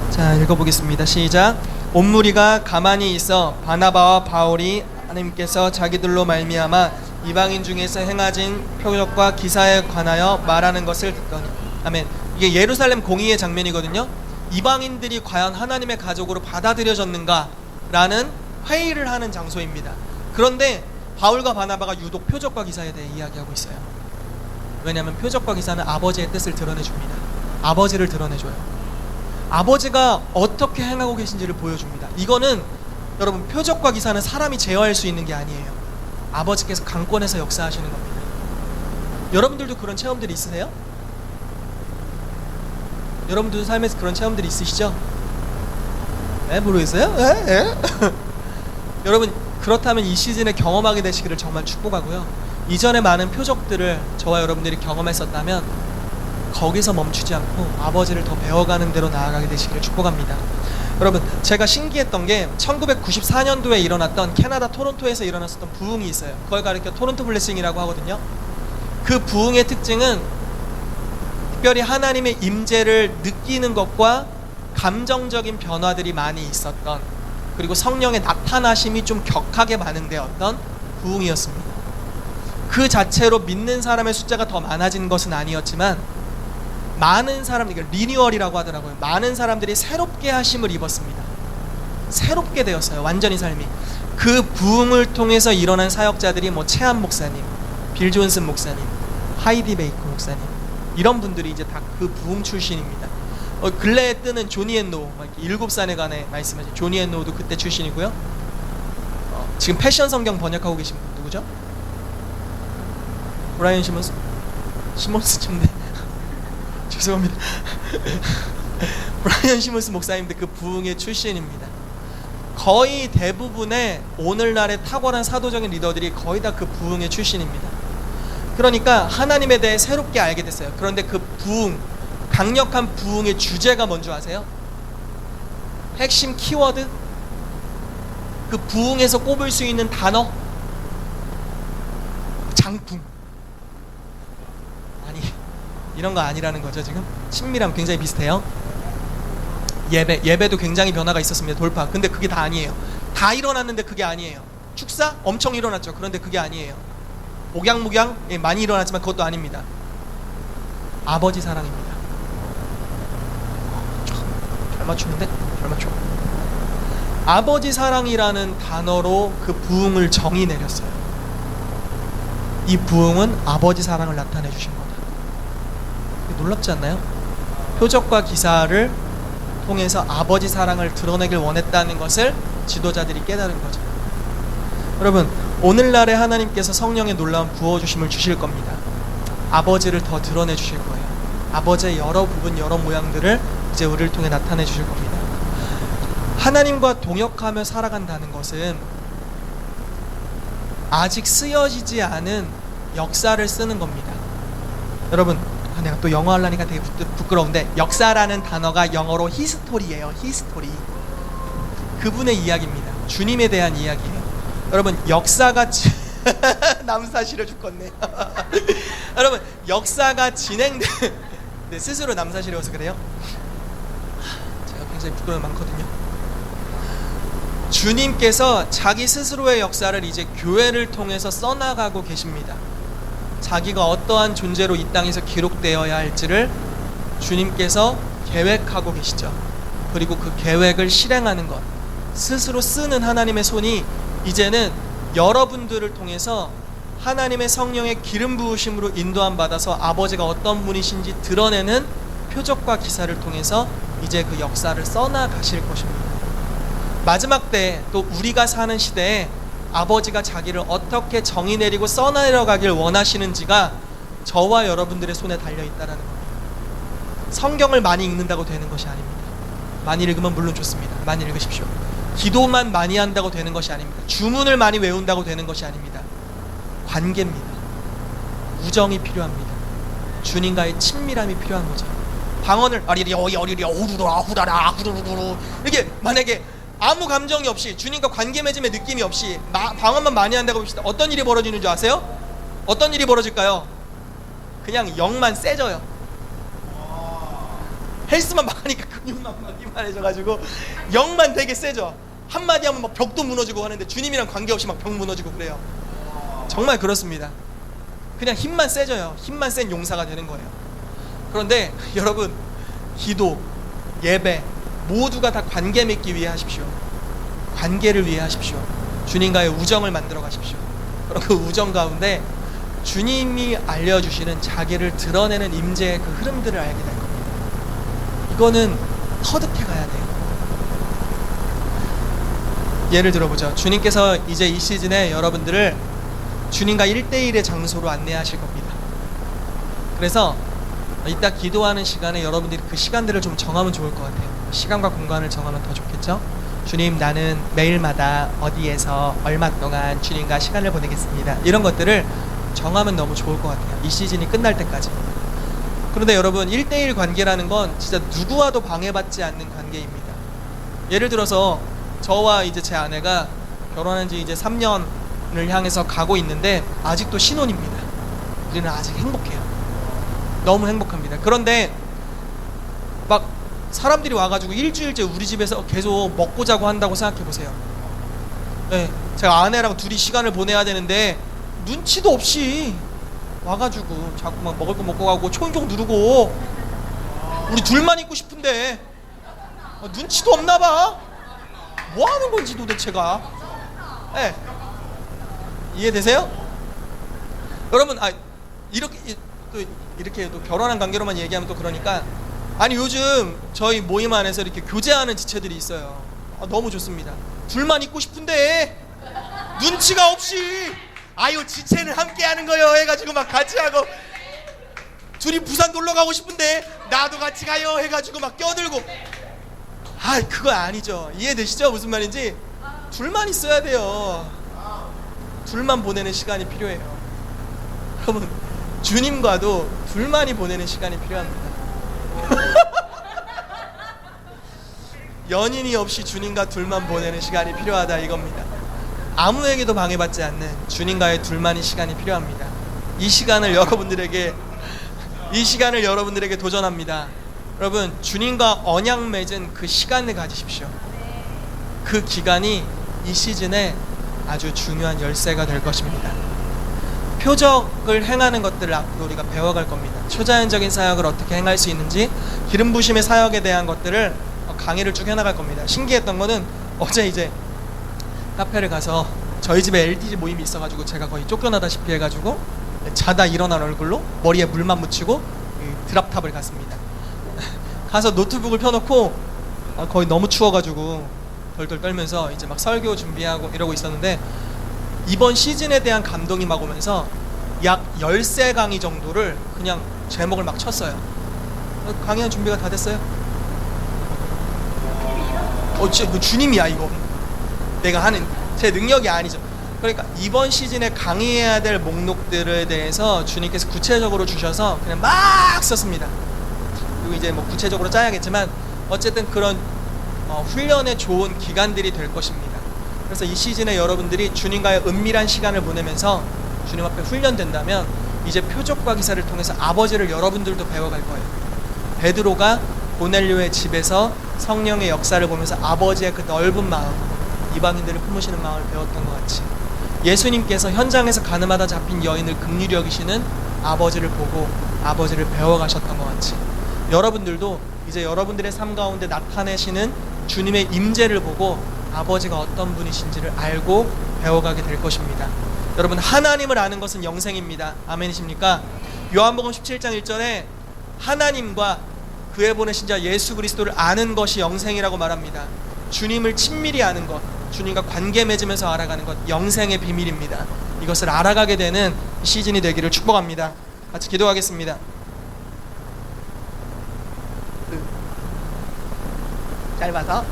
자, 읽어보겠습니다. 시작. 온 무리가 가만히 있어 바나바와 바울이 하나님께서 자기들로 말미암아 이방인 중에서 행하신 표적과 기사에 관하여 말하는 것을 듣더니. 아멘. 이게 예루살렘 공의의 장면이거든요. 이방인들이 과연 하나님의 가족으로 받아들여졌는가 라는 회의를 하는 장소입니다. 그런데 바울과 바나바가 유독 표적과 기사에 대해 이야기하고 있어요. 왜냐하면 표적과 기사는 아버지의 뜻을 드러내줍니다. 아버지를 드러내줘요. 아버지가 어떻게 행하고 계신지를 보여줍니다. 이거는 여러분, 표적과 기사는 사람이 제어할 수 있는 게 아니에요. 아버지께서 강권해서 역사하시는 겁니다. 여러분들도 그런 체험들이 있으세요? 여러분들도 삶에서 그런 체험들이 있으시죠? 모르겠어요? 여러분, 그렇다면 이 시즌에 경험하게 되시기를 정말 축복하고요. 이전에 많은 표적들을 저와 여러분들이 경험했었다면 거기서 멈추지 않고 아버지를 더 배워가는 대로 나아가게 되시기를 축복합니다. 여러분, 제가 신기했던 게 1994년도에 일어났던 캐나다 토론토에서 일어났었던 부흥이 있어요. 그걸 가리켜 토론토 블레싱이라고 하거든요. 그 부흥의 특징은 특별히 하나님의 임재를 느끼는 것과 감정적인 변화들이 많이 있었던, 그리고 성령의 나타나심이 좀 격하게 반응되었던 부흥이었습니다. 그 자체로 믿는 사람의 숫자가 더 많아진 것은 아니었지만 많은 사람들이, 리뉴얼이라고 하더라고요. 많은 사람들이 새롭게 하심을 입었습니다. 새롭게 되었어요. 완전히 삶이. 그 부흥을 통해서 일어난 사역자들이 체한 목사님, 빌 존슨 목사님, 하이디 베이커 목사님, 이런 분들이 이제 다 그 부흥 출신입니다. 근래에 뜨는 조니 앤 노우, 7산에 관해 말씀하신 조니 앤 노우도 그때 출신이고요. 지금 패션 성경 번역하고 계신 분 누구죠? 브라이언 시몬스 좀네 죄송합니다. 브라이언 시몬스 목사님도 그 부흥의 출신입니다. 거의 대부분의 오늘날의 탁월한 사도적인 리더들이 거의 다 그 부흥의 출신입니다. 그러니까 하나님에 대해 새롭게 알게 됐어요. 그런데 그 부흥, 강력한 부흥의 주제가 뭔지 아세요? 핵심 키워드? 그 부흥에서 꼽을 수 있는 단어? 장풍. 아니, 이런 거 아니라는 거죠. 지금 친밀함 굉장히 비슷해요. 예배도 굉장히 변화가 있었습니다. 돌파. 근데 그게 다 아니에요. 다 일어났는데 그게 아니에요. 축사 엄청 일어났죠. 그런데 그게 아니에요. 목양 많이 일어났지만 그것도 아닙니다. 아버지 사랑입니다. 잘 맞추는데? 잘 맞춰. 아버지 사랑이라는 단어로 그 부흥을 정의 내렸어요. 이 부흥은 아버지 사랑을 나타내 주신 거다. 놀랍지 않나요? 표적과 기사를 통해서 아버지 사랑을 드러내길 원했다는 것을 지도자들이 깨달은 거죠. 여러분, 오늘날에 하나님께서 성령의 놀라운 부어주심을 주실 겁니다. 아버지를 더 드러내 주실 거예요. 아버지의 여러 부분, 여러 모양들을 이제 우리를 통해 나타내 주실 겁니다. 하나님과 동역하며 살아간다는 것은 아직 쓰여지지 않은 역사를 쓰는 겁니다. 여러분, 내가 또 영어 하려니까 되게 부끄러운데 역사라는 단어가 영어로 히스토리예요. 히스토리. 그분의 이야기입니다. 주님에 대한 이야기예요. 여러분, 역사가 남사시려 죽겠네. 여러분, 역사가 진행된 네, 스스로 남사시려서 그래요. 제가 굉장히 부끄러움이 많거든요. 주님께서 자기 스스로의 역사를 이제 교회를 통해서 써나가고 계십니다. 자기가 어떠한 존재로 이 땅에서 기록되어야 할지를 주님께서 계획하고 계시죠. 그리고 그 계획을 실행하는 것, 스스로 쓰는 하나님의 손이 이제는 여러분들을 통해서 하나님의 성령의 기름 부으심으로 인도함 받아서 아버지가 어떤 분이신지 드러내는 표적과 기사를 통해서 이제 그 역사를 써나가실 것입니다. 마지막 때 또 우리가 사는 시대에 아버지가 자기를 어떻게 정의 내리고 써내려가길 원하시는지가 저와 여러분들의 손에 달려있다는 겁니다. 성경을 많이 읽는다고 되는 것이 아닙니다. 많이 읽으면 물론 좋습니다. 많이 읽으십시오. 기도만 많이 한다고 되는 것이 아닙니다. 주문을 많이 외운다고 되는 것이 아닙니다. 관계입니다. 우정이 필요합니다. 주님과의 친밀함이 필요한 거죠. 방언을 이렇게 만약에 아무 감정이 없이 주님과 관계 맺음의 느낌이 없이 방언만 많이 한다고 봅시다. 어떤 일이 벌어지는 줄 아세요? 어떤 일이 벌어질까요? 그냥 영만 세져요. 헬스만 막 하니까 근육만 막 이만해져가지고 영만 되게 세져. 한마디 하면 막 벽도 무너지고 하는데 주님이랑 관계없이 막 벽 무너지고 그래요. 정말 그렇습니다. 그냥 힘만 세져요. 힘만 센 용사가 되는 거예요. 그런데 여러분, 기도, 예배 모두가 다 관계 맺기 위해 하십시오. 관계를 위해 하십시오. 주님과의 우정을 만들어 가십시오. 그럼 그 우정 가운데 주님이 알려주시는 자기를 드러내는 임재의 그 흐름들을 알게 될 겁니다. 이거는 터득해 가야 돼요. 예를 들어보죠. 주님께서 이제 이 시즌에 여러분들을 주님과 1대1의 장소로 안내하실 겁니다. 그래서 이따 기도하는 시간에 여러분들이 그 시간들을 좀 정하면 좋을 것 같아요. 시간과 공간을 정하면 더 좋겠죠? 주님, 나는 매일마다 어디에서 얼마 동안 주님과 시간을 보내겠습니다. 이런 것들을 정하면 너무 좋을 것 같아요. 이 시즌이 끝날 때까지. 그런데 여러분, 1대1 관계라는 건 진짜 누구와도 방해받지 않는 관계입니다. 예를 들어서 저와 이제 제 아내가 결혼한 지 이제 3년을 향해서 가고 있는데 아직도 신혼입니다. 우리는 아직 행복해요. 너무 행복합니다. 그런데 막 사람들이 와가지고 일주일째 우리 집에서 계속 먹고 자고 한다고 생각해 보세요. 네, 제가 아내랑 둘이 시간을 보내야 되는데 눈치도 없이 와가지고 자꾸 막 먹을 거 먹고 가고 초인종 누르고 우리 둘만 있고 싶은데 눈치도 없나 봐. 뭐 하는 건지 도대체가. 네. 이해되세요? 여러분, 이렇게 또 결혼한 관계로만 얘기하면 또 그러니까, 아니 요즘 저희 모임 안에서 이렇게 교제하는 지체들이 있어요. 너무 좋습니다. 둘만 있고 싶은데 눈치가 없이 아유 지체는 함께 하는 거요 해가지고 막 같이 하고, 둘이 부산 놀러 가고 싶은데 나도 같이 가요 해가지고 막 껴들고. 그거 아니죠. 이해되시죠? 무슨 말인지. 둘만 있어야 돼요. 둘만 보내는 시간이 필요해요. 여러분, 주님과도 둘만이 보내는 시간이 필요합니다. 연인이 없이 주님과 둘만 보내는 시간이 필요하다 이겁니다. 아무에게도 방해받지 않는 주님과의 둘만의 시간이 필요합니다. 이 시간을 여러분들에게 도전합니다. 여러분, 주님과 언약 맺은 그 시간을 가지십시오. 그 기간이 이 시즌에 아주 중요한 열쇠가 될 것입니다. 표적을 행하는 것들을 앞으로 우리가 배워갈 겁니다. 초자연적인 사역을 어떻게 행할 수 있는지, 기름 부심의 사역에 대한 것들을 강의를 쭉 해나갈 겁니다. 신기했던 거는 어제 이제 카페를 가서 저희 집에 LDG 모임이 있어가지고 제가 거의 쫓겨나다시피 해가지고 자다 일어난 얼굴로 머리에 물만 묻히고 드랍탑을 갔습니다. 가서 노트북을 펴놓고 거의 너무 추워가지고 덜덜 떨면서 이제 막 설교 준비하고 이러고 있었는데, 이번 시즌에 대한 감동이 막 오면서 약 13강의 정도를 그냥 제목을 막 쳤어요. 강의한 준비가 다 됐어요? 진짜 주님이야 이거. 내가 하는 제 능력이 아니죠. 그러니까 이번 시즌에 강의해야 될 목록들에 대해서 주님께서 구체적으로 주셔서 그냥 막 썼습니다. 그리고 이제 뭐 구체적으로 짜야겠지만 어쨌든 그런 훈련에 좋은 기간들이 될 것입니다. 그래서 이 시즌에 여러분들이 주님과의 은밀한 시간을 보내면서 주님 앞에 훈련된다면 이제 표적과 기사를 통해서 아버지를 여러분들도 배워갈 거예요. 베드로가 고넬료의 집에서 성령의 역사를 보면서 아버지의 그 넓은 마음, 이방인들을 품으시는 마음을 배웠던 것 같이 예수님께서 현장에서 가늠하다 잡힌 여인을 긍휼히 여기시는 아버지를 보고 아버지를 배워가셨던 것 같이 여러분들도 이제 여러분들의 삶 가운데 나타내시는 주님의 임재를 보고 아버지가 어떤 분이신지를 알고 배워가게 될 것입니다. 여러분, 하나님을 아는 것은 영생입니다. 아멘이십니까? 요한복음 17장 1절에 하나님과 그의 보내신 자 예수 그리스도를 아는 것이 영생이라고 말합니다. 주님을 친밀히 아는 것, 주님과 관계 맺으면서 알아가는 것, 영생의 비밀입니다. 이것을 알아가게 되는 시즌이 되기를 축복합니다. 같이 기도하겠습니다. 짧아서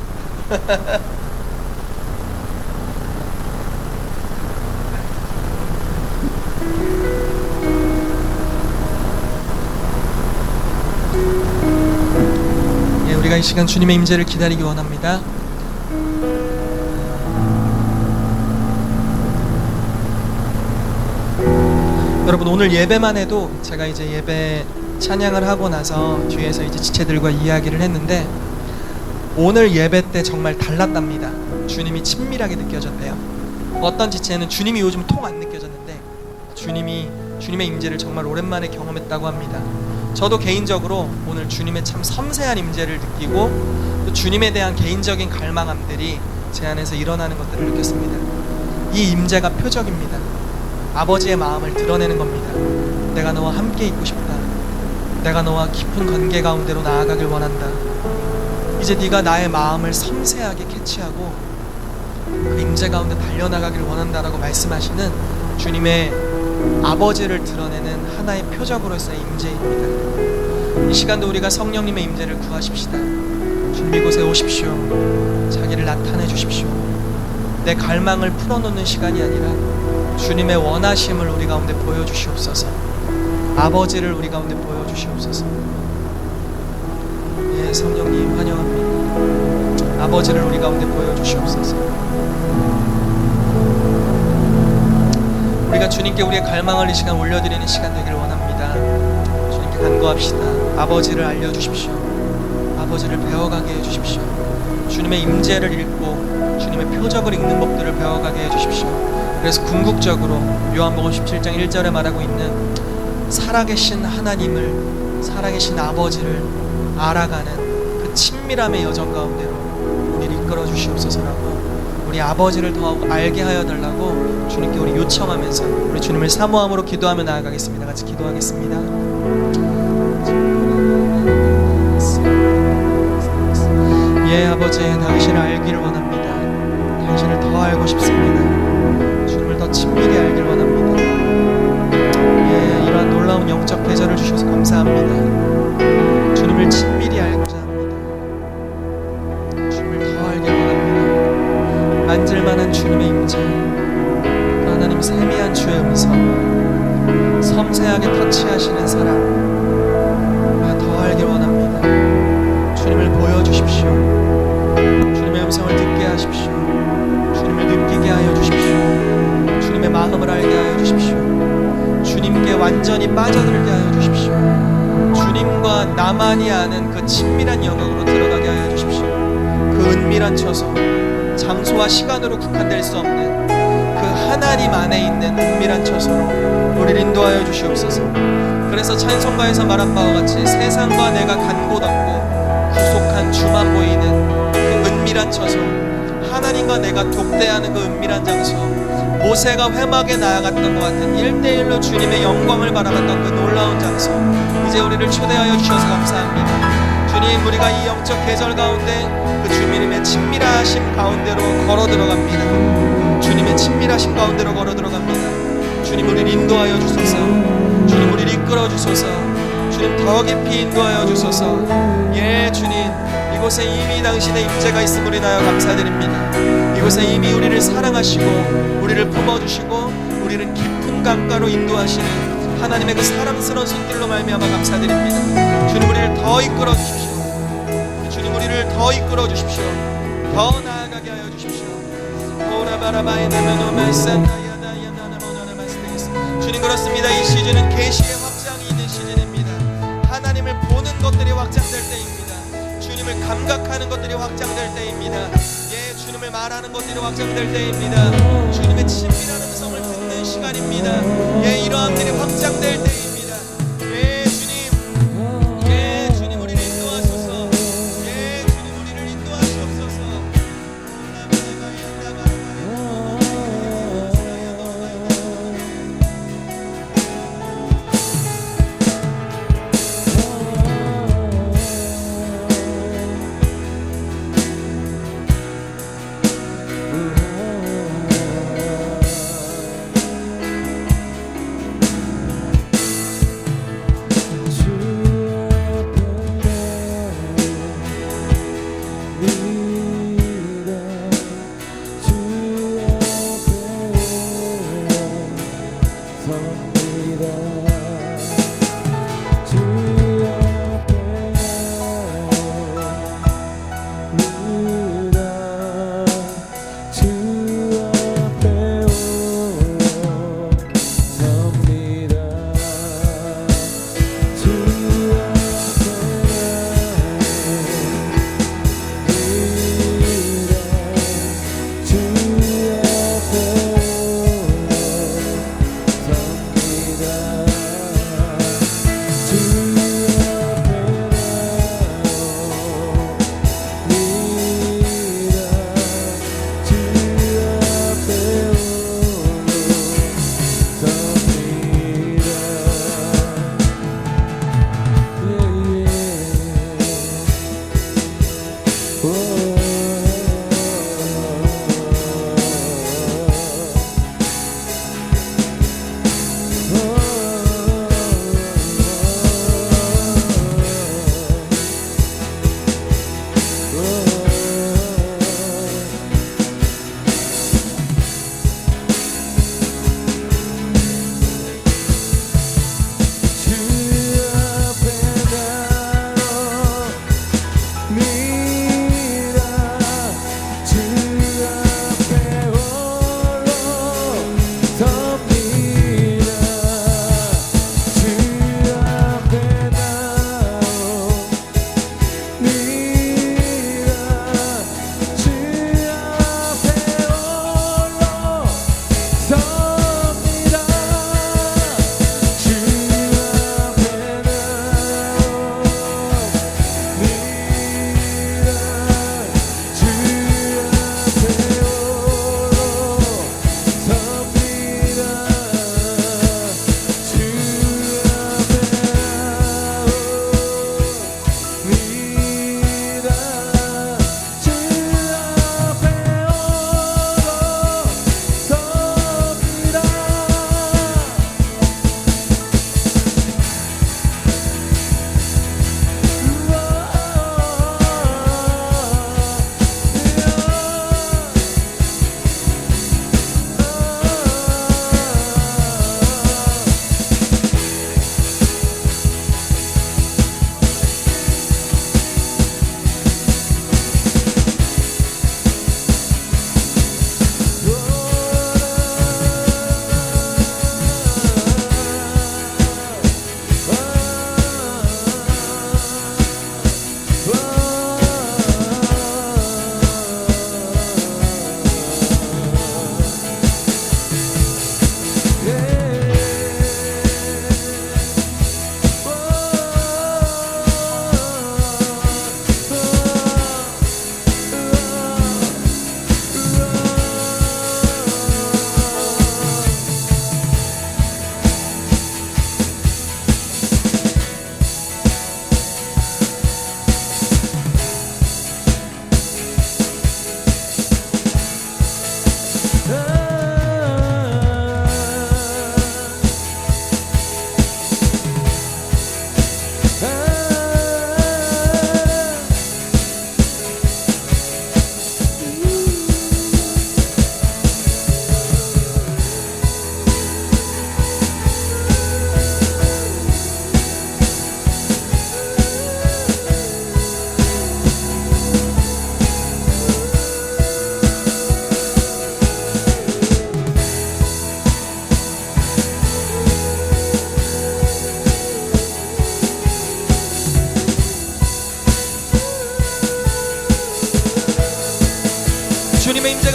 우리가 이 시간 주님의 임재를 기다리기 원합니다. 여러분, 오늘 예배만 해도 제가 이제 예배 찬양을 하고 나서 뒤에서 이제 지체들과 이야기를 했는데 오늘 예배 때 정말 달랐답니다. 주님이 친밀하게 느껴졌대요. 어떤 지체는 주님이 요즘 통 안 느껴졌는데 주님의 임재를 정말 오랜만에 경험했다고 합니다. 저도 개인적으로 오늘 주님의 참 섬세한 임재를 느끼고 또 주님에 대한 개인적인 갈망함들이 제 안에서 일어나는 것들을 느꼈습니다. 이 임재가 표적입니다. 아버지의 마음을 드러내는 겁니다. 내가 너와 함께 있고 싶다. 내가 너와 깊은 관계 가운데로 나아가길 원한다. 이제 네가 나의 마음을 섬세하게 캐치하고 그 임재 가운데 달려나가길 원한다라고 말씀하시는 주님의 아버지를 드러내는 하나의 표적으로서의 임재입니다. 이 시간도 우리가 성령님의 임재를 구하십시다. 주님 이곳에 오십시오. 자기를 나타내 주십시오. 내 갈망을 풀어놓는 시간이 아니라 주님의 원하심을 우리 가운데 보여주시옵소서. 아버지를 우리 가운데 보여주시옵소서. 예, 성령님 환영합니다. 아버지를 우리 가운데 보여주시옵소서. 우리가 주님께 우리의 갈망을 이 시간 올려드리는 시간 되기를 원합니다. 주님께 간구합시다. 아버지를 알려주십시오. 아버지를 배워가게 해주십시오. 주님의 임재를 읽고 주님의 표적을 읽는 법들을 배워가게 해주십시오. 그래서 궁극적으로 요한복음 17장 1절에 말하고 있는 살아계신 하나님을, 살아계신 아버지를 알아가는 그 친밀함의 여정 가운데로 우리를 이끌어 주시옵소서라고, 우리 아버지를 더 알게 하여 달라고 주님께 우리 요청하면서 우리 주님을 사모함으로 기도하며 나아가겠습니다. 같이 기도하겠습니다. 예, 아버지, 당신을 알기를 원합니다. 당신을 더 알고 싶습니다. 주님을 더 친밀히 알기를 원합니다. 예, 이러한 놀라운 영적 계절을 주셔서 감사합니다. 주님을 친밀히 알고자 합니다. 주님을 더 알기를 원합니다. 만질만한 주님의 임재, 그 하나님 세미한 주의 음성, 섬세하게 터치하시는 사랑, 더 알기를 원합니다. 주님을 보여주십시오. 주님의 음성을 듣게 하십시오. 주님을 느끼게 하여 주십시오. 주님의 마음을 알게 하여 주십시오. 주님께 완전히 빠져들게 하여 주십시오. 주님과 나만이 아는 그 친밀한 영역으로 들어가게 하여 주십시오. 그 은밀한 처소, 장소와 시간으로 국한될 수 없는 그 하나님 안에 있는 은밀한 처소로 우리를 인도하여 주시옵소서. 그래서 찬송가에서 말한 바와 같이 세상과 내가 간 곳 없고 구속한 주만 보이는 그 은밀한 처소, 하나님과 내가 독대하는 그 은밀한 장소, 모세가 회막에 나아갔던 것 같은 1대1로 주님의 영광을 바라봤던 그 놀라운 장소, 이제 우리를 초대하여 주셔서 감사합니다. 주님, 우리가 이 영적 계절 가운데 그 주님의 친밀하심 가운데로 걸어 들어갑니다. 주님의 친밀하심 가운데로 걸어 들어갑니다. 주님, 우리를 인도하여 주소서. 주님, 우리를 이끌어 주소서. 주님, 더 깊이 인도하여 주소서. 예, 주님, 이곳에 이미 당신의 임재가 있음으로 인하여 감사드립니다. 이곳에 이미 우리를 사랑하시고 우리를 품어주시고 우리를 깊은 강가로 인도하시는 하나님의 그 사랑스러운 손길로 말미암아 감사드립니다. 주님 우리를 더 이끌어 주십시오. 주님 우리를 더 이끌어 주십시오. 더 나아가게 하여 주십시오. 주님 그렇습니다. 이 시즌은 계시의 확장이 있는 시즌입니다. 하나님을 보는 것들이 확장될 때입니다. 주님을 감각하는 것들이 확장될 때입니다. 예, 주님을 말하는 것들이 확장될 때입니다. 주님의 친밀한 음성을 듣는 시간입니다. 예, 이러함들이 확장될 때입니다. 예, 주님, 예, 주님 우리를 인도하소서. 예, 주님 우리를 인도하시옵소서.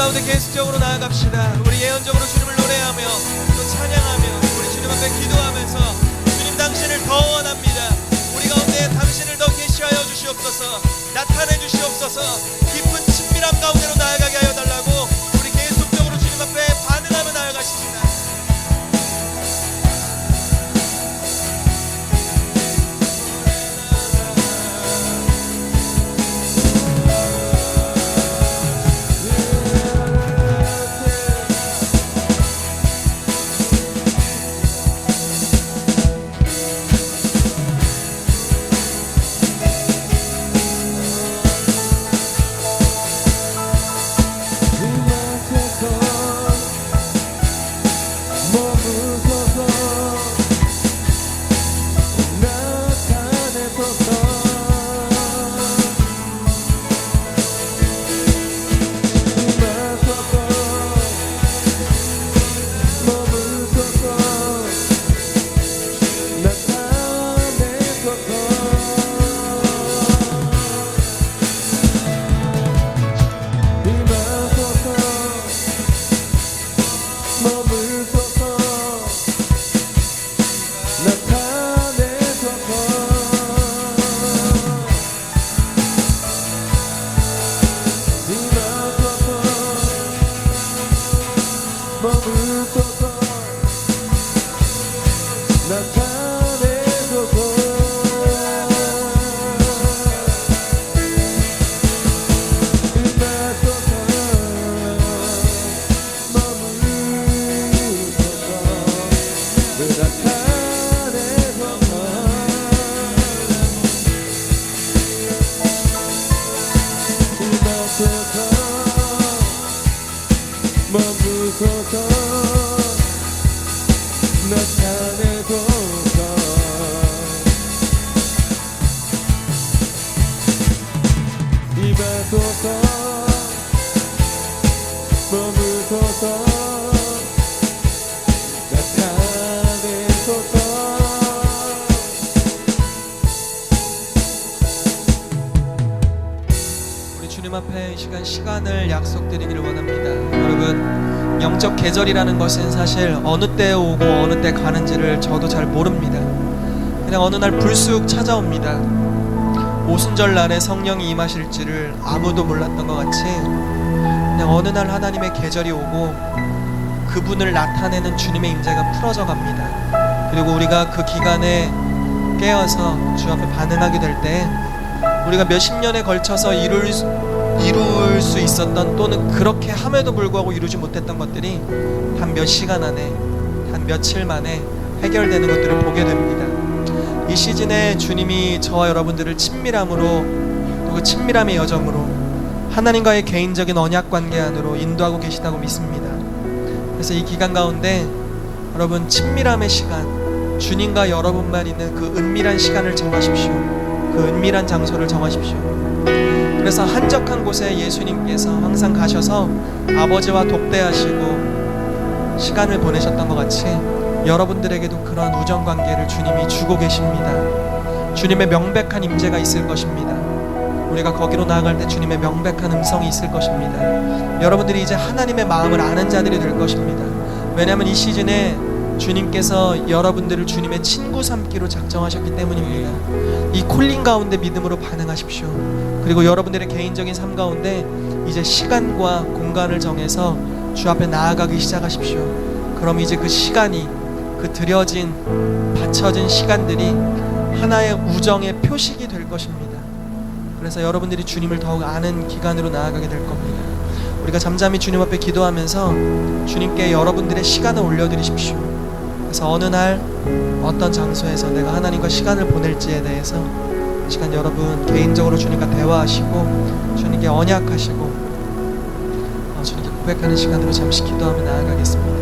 가운데 계속적으로 나아갑시다. 우리 예언적으로 주님을 노래하며 또 찬양하며 우리 주님 앞에 기도하면서 주님 당신을 더 원합니다. 우리 가운데 당신을 더 계시하여 주시옵소서. 나타내 주시옵소서. 깊은 친밀함 가운데로 나아가게 하여 달라고 우리 계속적으로 주님 앞에 반응하며 나아가십시다. 우리 주님 앞에 이 시간을 약속드리기를 원합니다. 여러분, 영적 계절이라는 것은 사실 어느 때에 오고 어느 때 가는지를 저도 잘 모릅니다. 그냥 어느 날 불쑥 찾아옵니다. 오순절 날에 성령이 임하실지를 아무도 몰랐던 것 같이 그냥 어느 날 하나님의 계절이 오고 그분을 나타내는 주님의 임재가 풀어져 갑니다. 그리고 우리가 그 기간에 깨어서 주 앞에 반응하게 될 때 우리가 몇십 년에 걸쳐서 이룰 수 있었던 또는 그렇게 함에도 불구하고 이루지 못했던 것들이 단 몇 시간 안에 단 며칠 만에 해결되는 것들을 보게 됩니다. 이 시즌에 주님이 저와 여러분들을 친밀함으로 또 그 친밀함의 여정으로 하나님과의 개인적인 언약 관계 안으로 인도하고 계시다고 믿습니다. 그래서 이 기간 가운데 여러분 친밀함의 시간, 주님과 여러분만 있는 그 은밀한 시간을 정하십시오. 그 은밀한 장소를 정하십시오. 그래서 한적한 곳에 예수님께서 항상 가셔서 아버지와 독대하시고 시간을 보내셨던 것 같이 여러분들에게도 그런 우정관계를 주님이 주고 계십니다. 주님의 명백한 임재가 있을 것입니다. 우리가 거기로 나아갈 때 주님의 명백한 음성이 있을 것입니다. 여러분들이 이제 하나님의 마음을 아는 자들이 될 것입니다. 왜냐하면 이 시즌에 주님께서 여러분들을 주님의 친구 삼기로 작정하셨기 때문입니다. 이 콜링 가운데 믿음으로 반응하십시오. 그리고 여러분들의 개인적인 삶 가운데 이제 시간과 공간을 정해서 주 앞에 나아가기 시작하십시오. 그럼 이제 그 시간이 그 드려진 바쳐진 시간들이 하나의 우정의 표식이 될 것입니다. 그래서 여러분들이 주님을 더욱 아는 기간으로 나아가게 될 겁니다. 우리가 잠잠히 주님 앞에 기도하면서 주님께 여러분들의 시간을 올려드리십시오. 그래서 어느 날 어떤 장소에서 내가 하나님과 시간을 보낼지에 대해서 시간 여러분 개인적으로 주님과 대화하시고 주님께 언약하시고 주님께 고백하는 시간으로 잠시 기도하며 나아가겠습니다.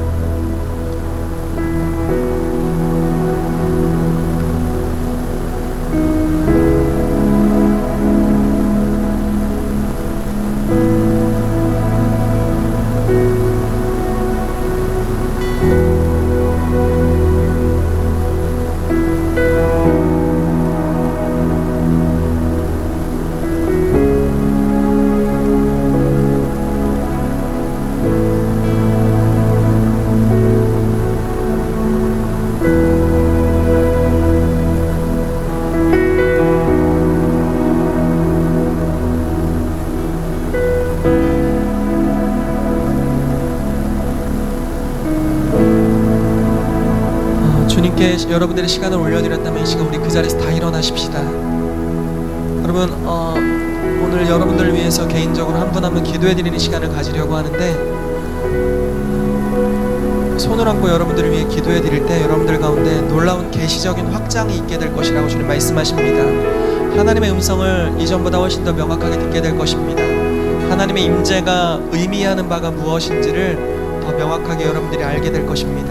주님께 여러분들의 시간을 올려드렸다면 이 시간 우리 그 자리에서 다 일어나십시다. 여러분 오늘 여러분들을 위해서 개인적으로 한 분 한 분 기도해드리는 시간을 가지려고 하는데, 손을 얹고 여러분들을 위해 기도해드릴 때 여러분들 가운데 놀라운 계시적인 확장이 있게 될 것이라고 주님 말씀하십니다. 하나님의 음성을 이전보다 훨씬 더 명확하게 듣게 될 것입니다. 하나님의 임재가 의미하는 바가 무엇인지를 더 명확하게 여러분들이 알게 될 것입니다.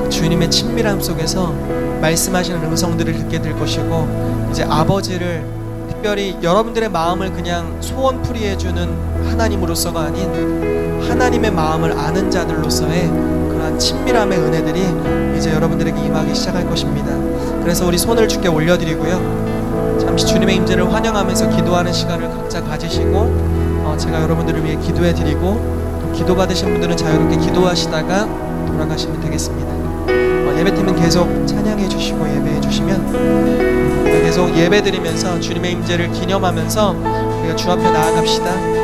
주님의 친밀함 속에서 말씀하시는 음성들을 듣게 될 것이고, 이제 아버지를 특별히 여러분들의 마음을 그냥 소원풀이해주는 하나님으로서가 아닌 하나님의 마음을 아는 자들로서의 그러한 친밀함의 은혜들이 이제 여러분들에게 임하기 시작할 것입니다. 그래서 우리 손을 주께 올려드리고요, 잠시 주님의 임재를 환영하면서 기도하는 시간을 각자 가지시고, 제가 여러분들을 위해 기도해드리고 기도 받으신 분들은 자유롭게 기도하시다가 돌아가시면 되겠습니다. 예배팀은 계속 찬양해 주시고 예배해 주시면 계속 예배 드리면서 주님의 임재를 기념하면서 우리가 주 앞에 나아갑시다.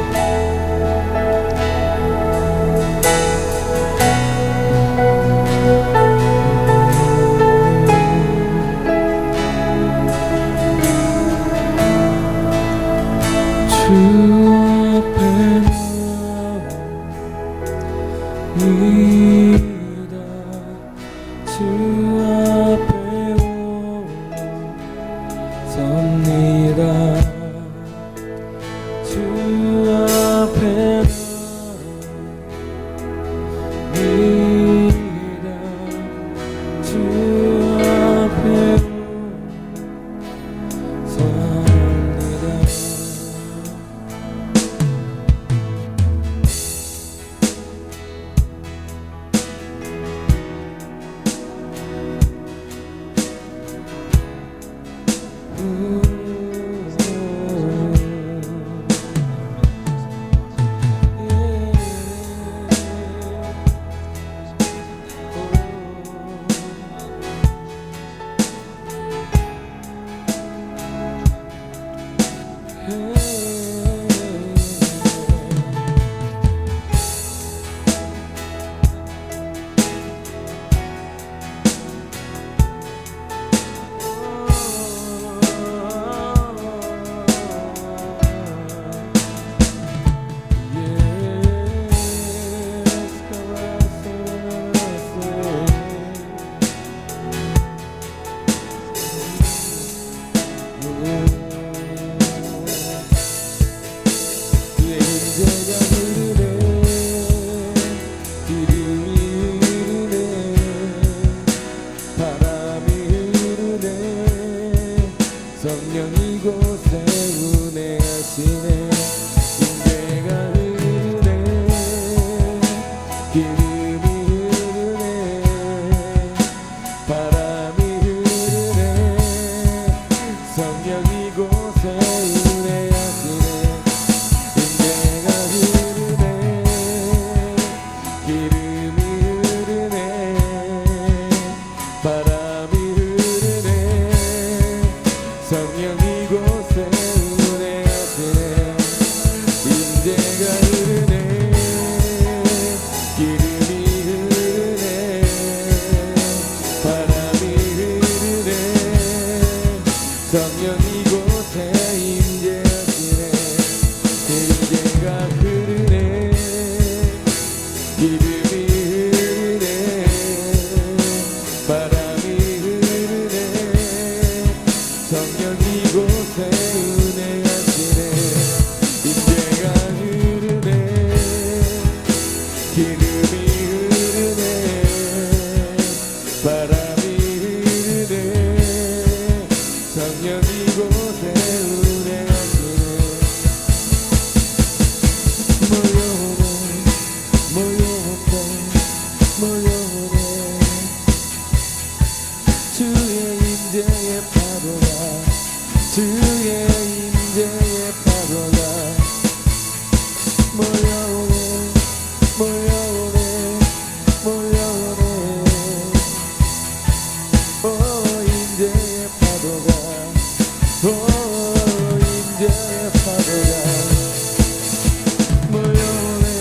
몰려오네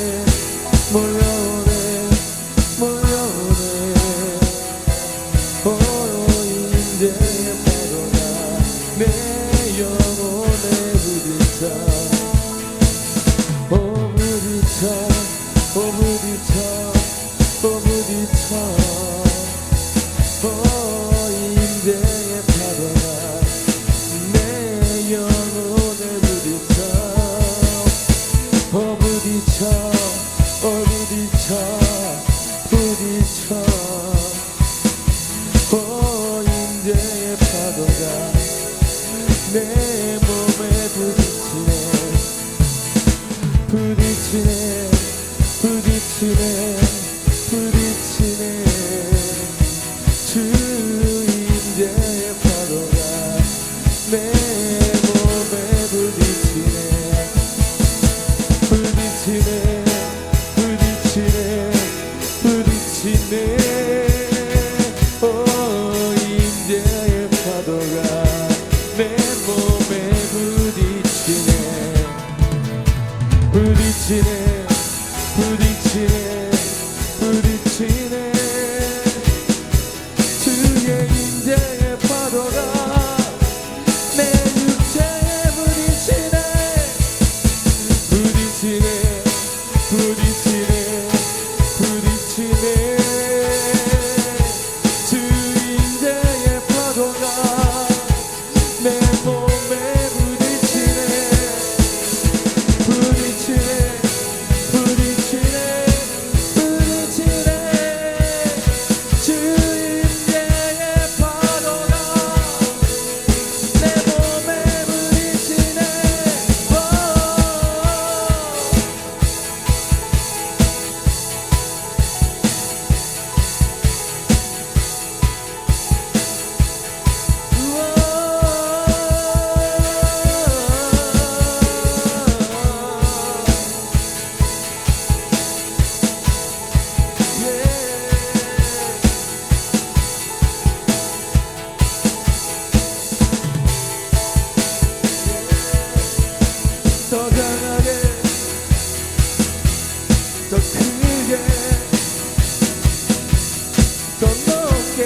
인대의 파도가 내 영혼에 부딪혀 부딪혀 부딪혀 부딪혀 인대의 파도가 내 영혼에 부딪혀 부딪혀 부딪혀 부딪혀 인대의 파도가 내 몸에 부딪히네 부딪히네 부딪히네 부딪히네 주 인대의 파도가 내 몸에 부딪히네 부딪히네 부딪히네 부딪히네 인대의 파도가 내 몸에 부딪히네 부딪히네 부딪히네 부딪히네 주의 인대의 파도가 내 육체에 부딪히네 부딪히네 부딪히네 부딪히네 주 인대의 파도가 내 몸에 부딪히네 부딪히네 부딪히네 부딪히네 주 인대의 파도가 내 몸에 부딪히네 더 강하게 더 크게 더 높게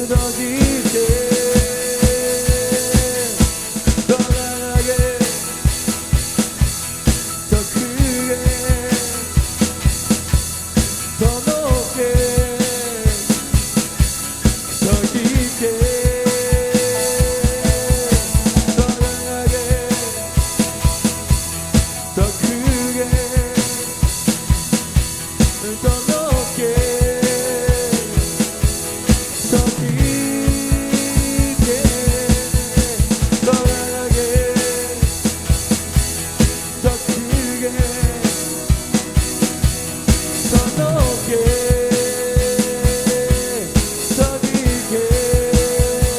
더 깊게 더 강하게 더 크게 더 높게 더 깊게 더 강하게 더 크게 더 높게 더 깊게 더 강하게 더 크게 더 높게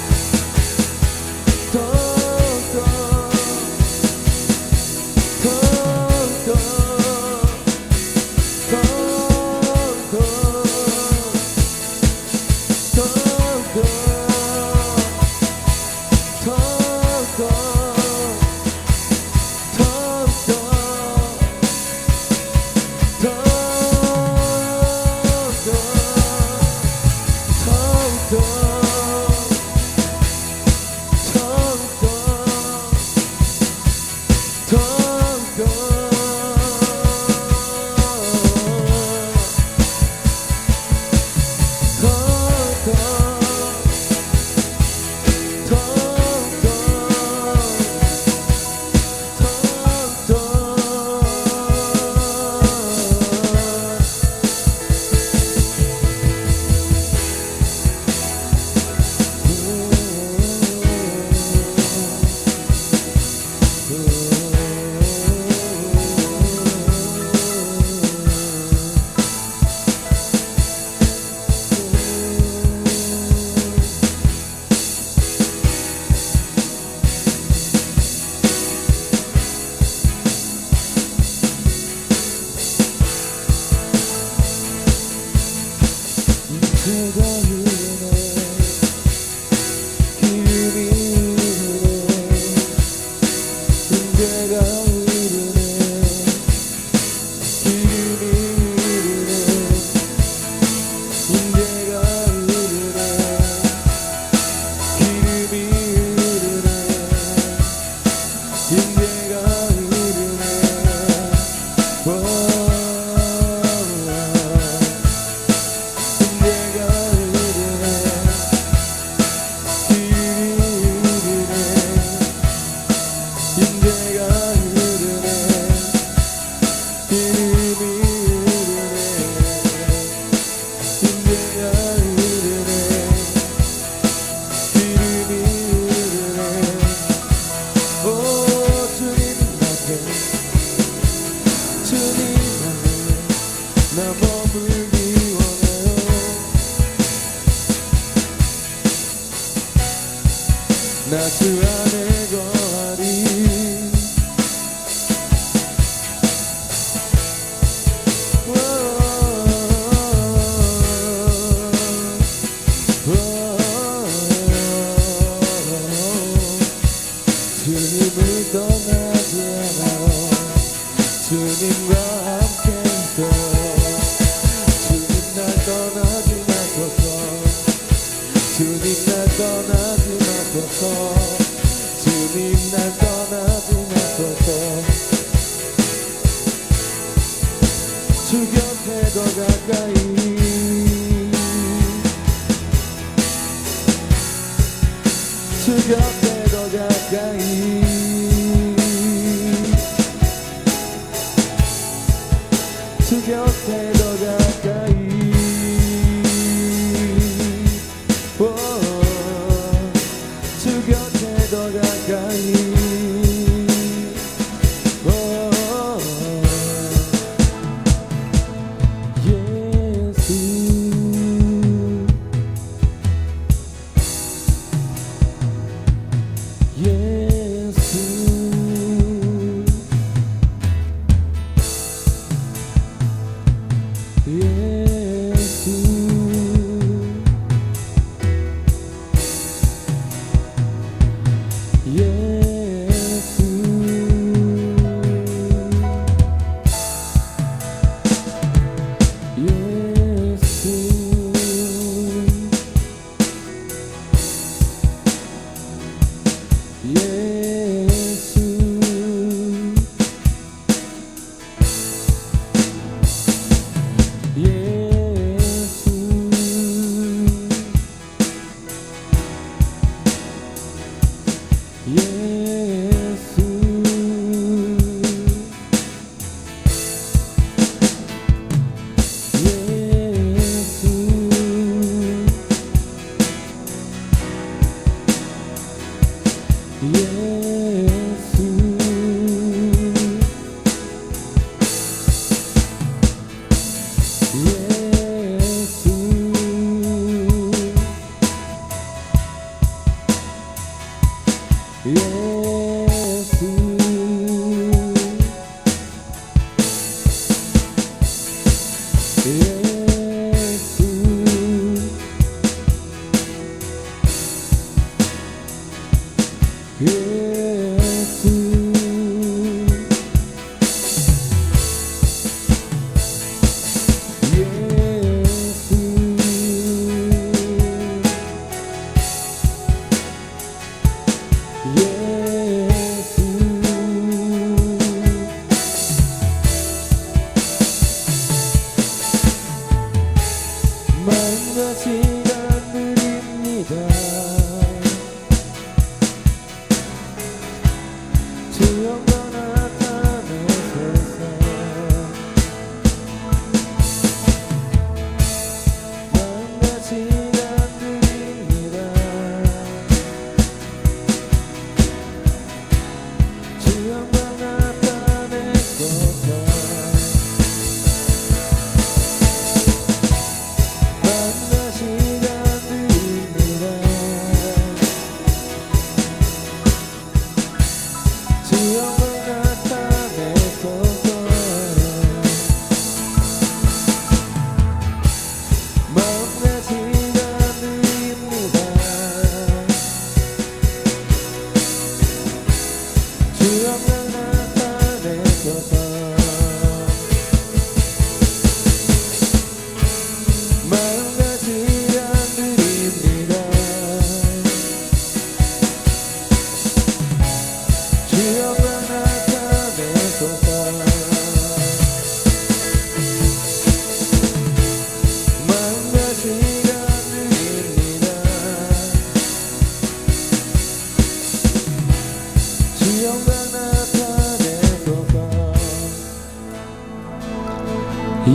더 깊게 기름이 흐르네 나 머물기 원해요. 나 주 안에 거하리. 주님을 떠나지 않아요. 주님과 함께 있어요. 주님 날 떠나지 마소서. 주님 날 떠나지 마소서. 주님 날 떠나지 마소서. 주 곁에 더 가까이. 주 곁에 더 가까이. 주 곁에 더 가까이. 오, 주 곁에 더 가까이. 오, 예수. 예수. 마음과 시간 드립니다. 주 영광 나타내소서. 마음과 시간 드립니다. 주 영광 나타내소서.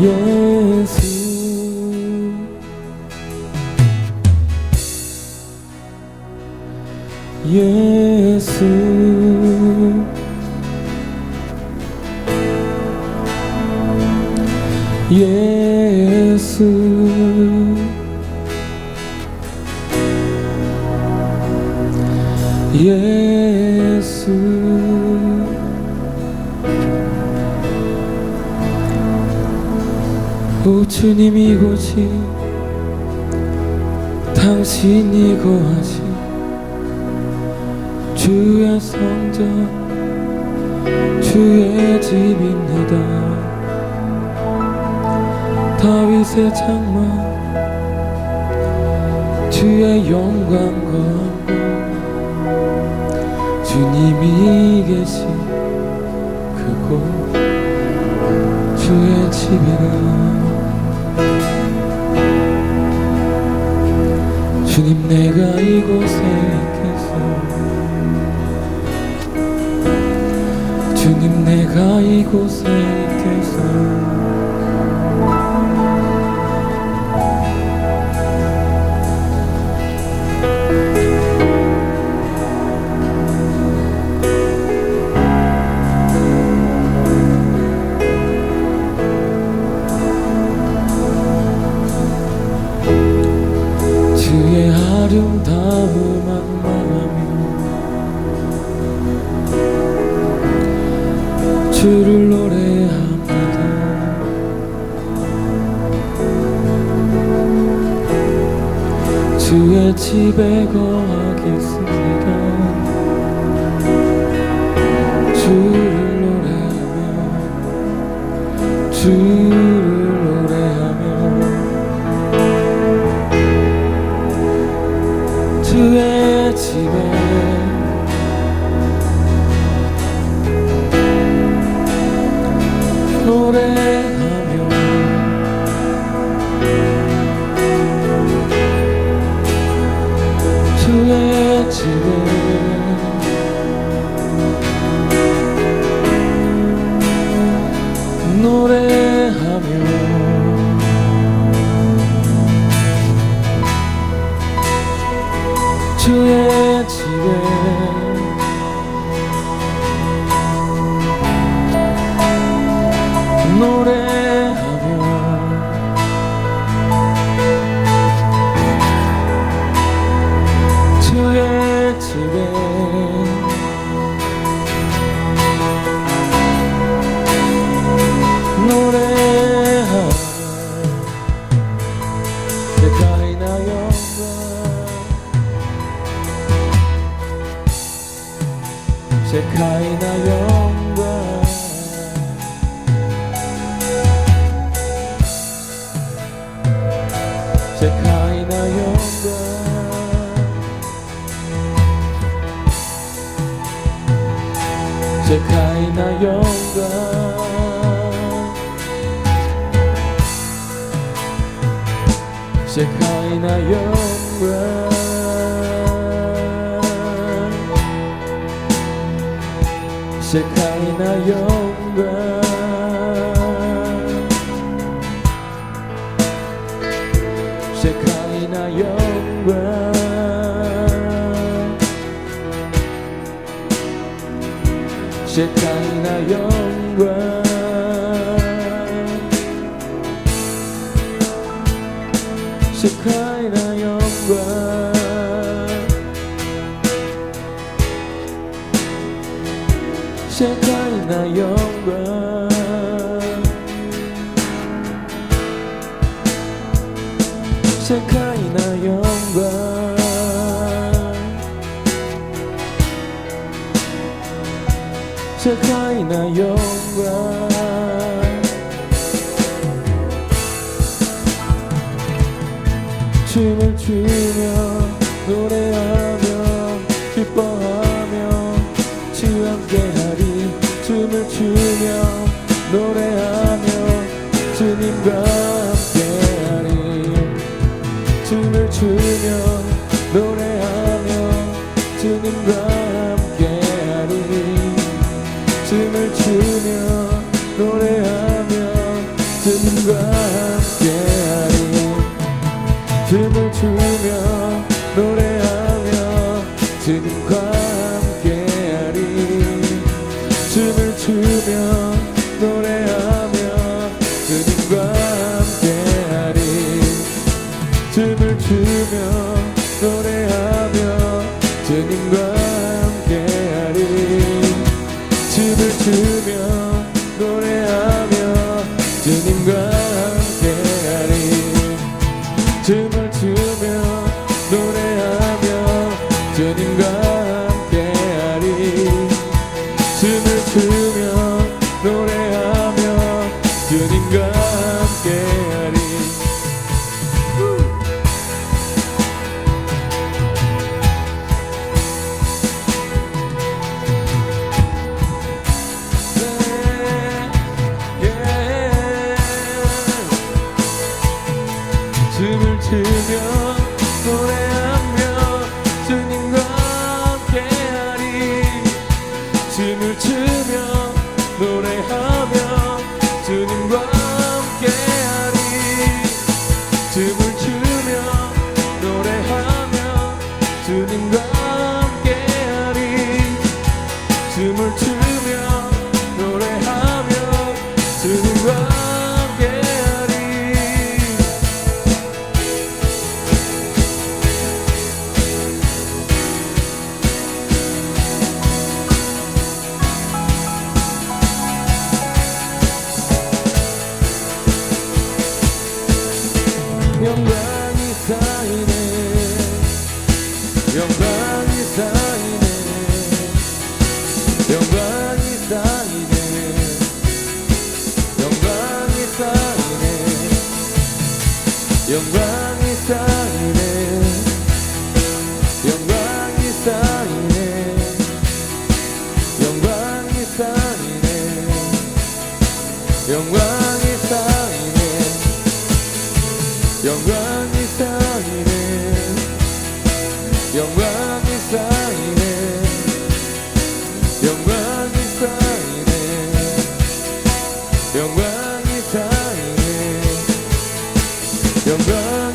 예수. 예수. 예수 예수 오 주님 이곳이 당신이 거하신 주의 성전 주의 집입니다. 다윗의 장막 주의 영광과 주님이 계신 그곳 주의 집이라. 주님 내가 이곳에 있겠어 주님 내가 이곳에 있겠어 주의 아름다움 만나며 주를 노래합니다. 주의 집에 거하겠습니다. 주를 노래하며 주를 노래하며 주의 집에 노래하며 주의 집에 노래하며 주의 집에 노래하며 주의 집에 노래하며 세카이나 영광 세카이나 영광 세카이나 영광 세카이나 영광 세카이나 영광 세카이나 영광 세카이나 영광 세카이나 영광 세카이나 영광 세카이나 영광 세카이나 영광 세카이나 영광 춤을 추며 노래하며 기뻐하며 주 함께하리 춤을 추며 노래하며 주님과 함께하리 춤을 추며 노래하며 주님과 함께하리 춤을 추며 노래하며 주님과 함께하리 춤을 추며 노래하며 주님과 함께하리 춤을 추며 노래하며 주님과 추며 노래하며 주님과 함께하리 춤을 추며 노래하며 주님과 함께하리 춤을 추며 노래하며 주님과 함께하리 춤을 추며 노래하며 주님과 함께하리 춤을 추며 노래하며 주님과 함께하리 춤을 추며 노래하며 주님과 함께하리 춤을 추며 노래하며 주님과 함께하리 춤을 추며 노래하며 주님과 함께하리 영광이 쌓이네 영광이 쌓이네 영광이 쌓이네 영광이 쌓이네 영광이 쌓이네 영광이 쌓이네 영광이 쌓이네 영광이 쌓이네 영광이 쌓이네 영광이 쌓이네 영광이 쌓이네 영광이 쌓이네 영광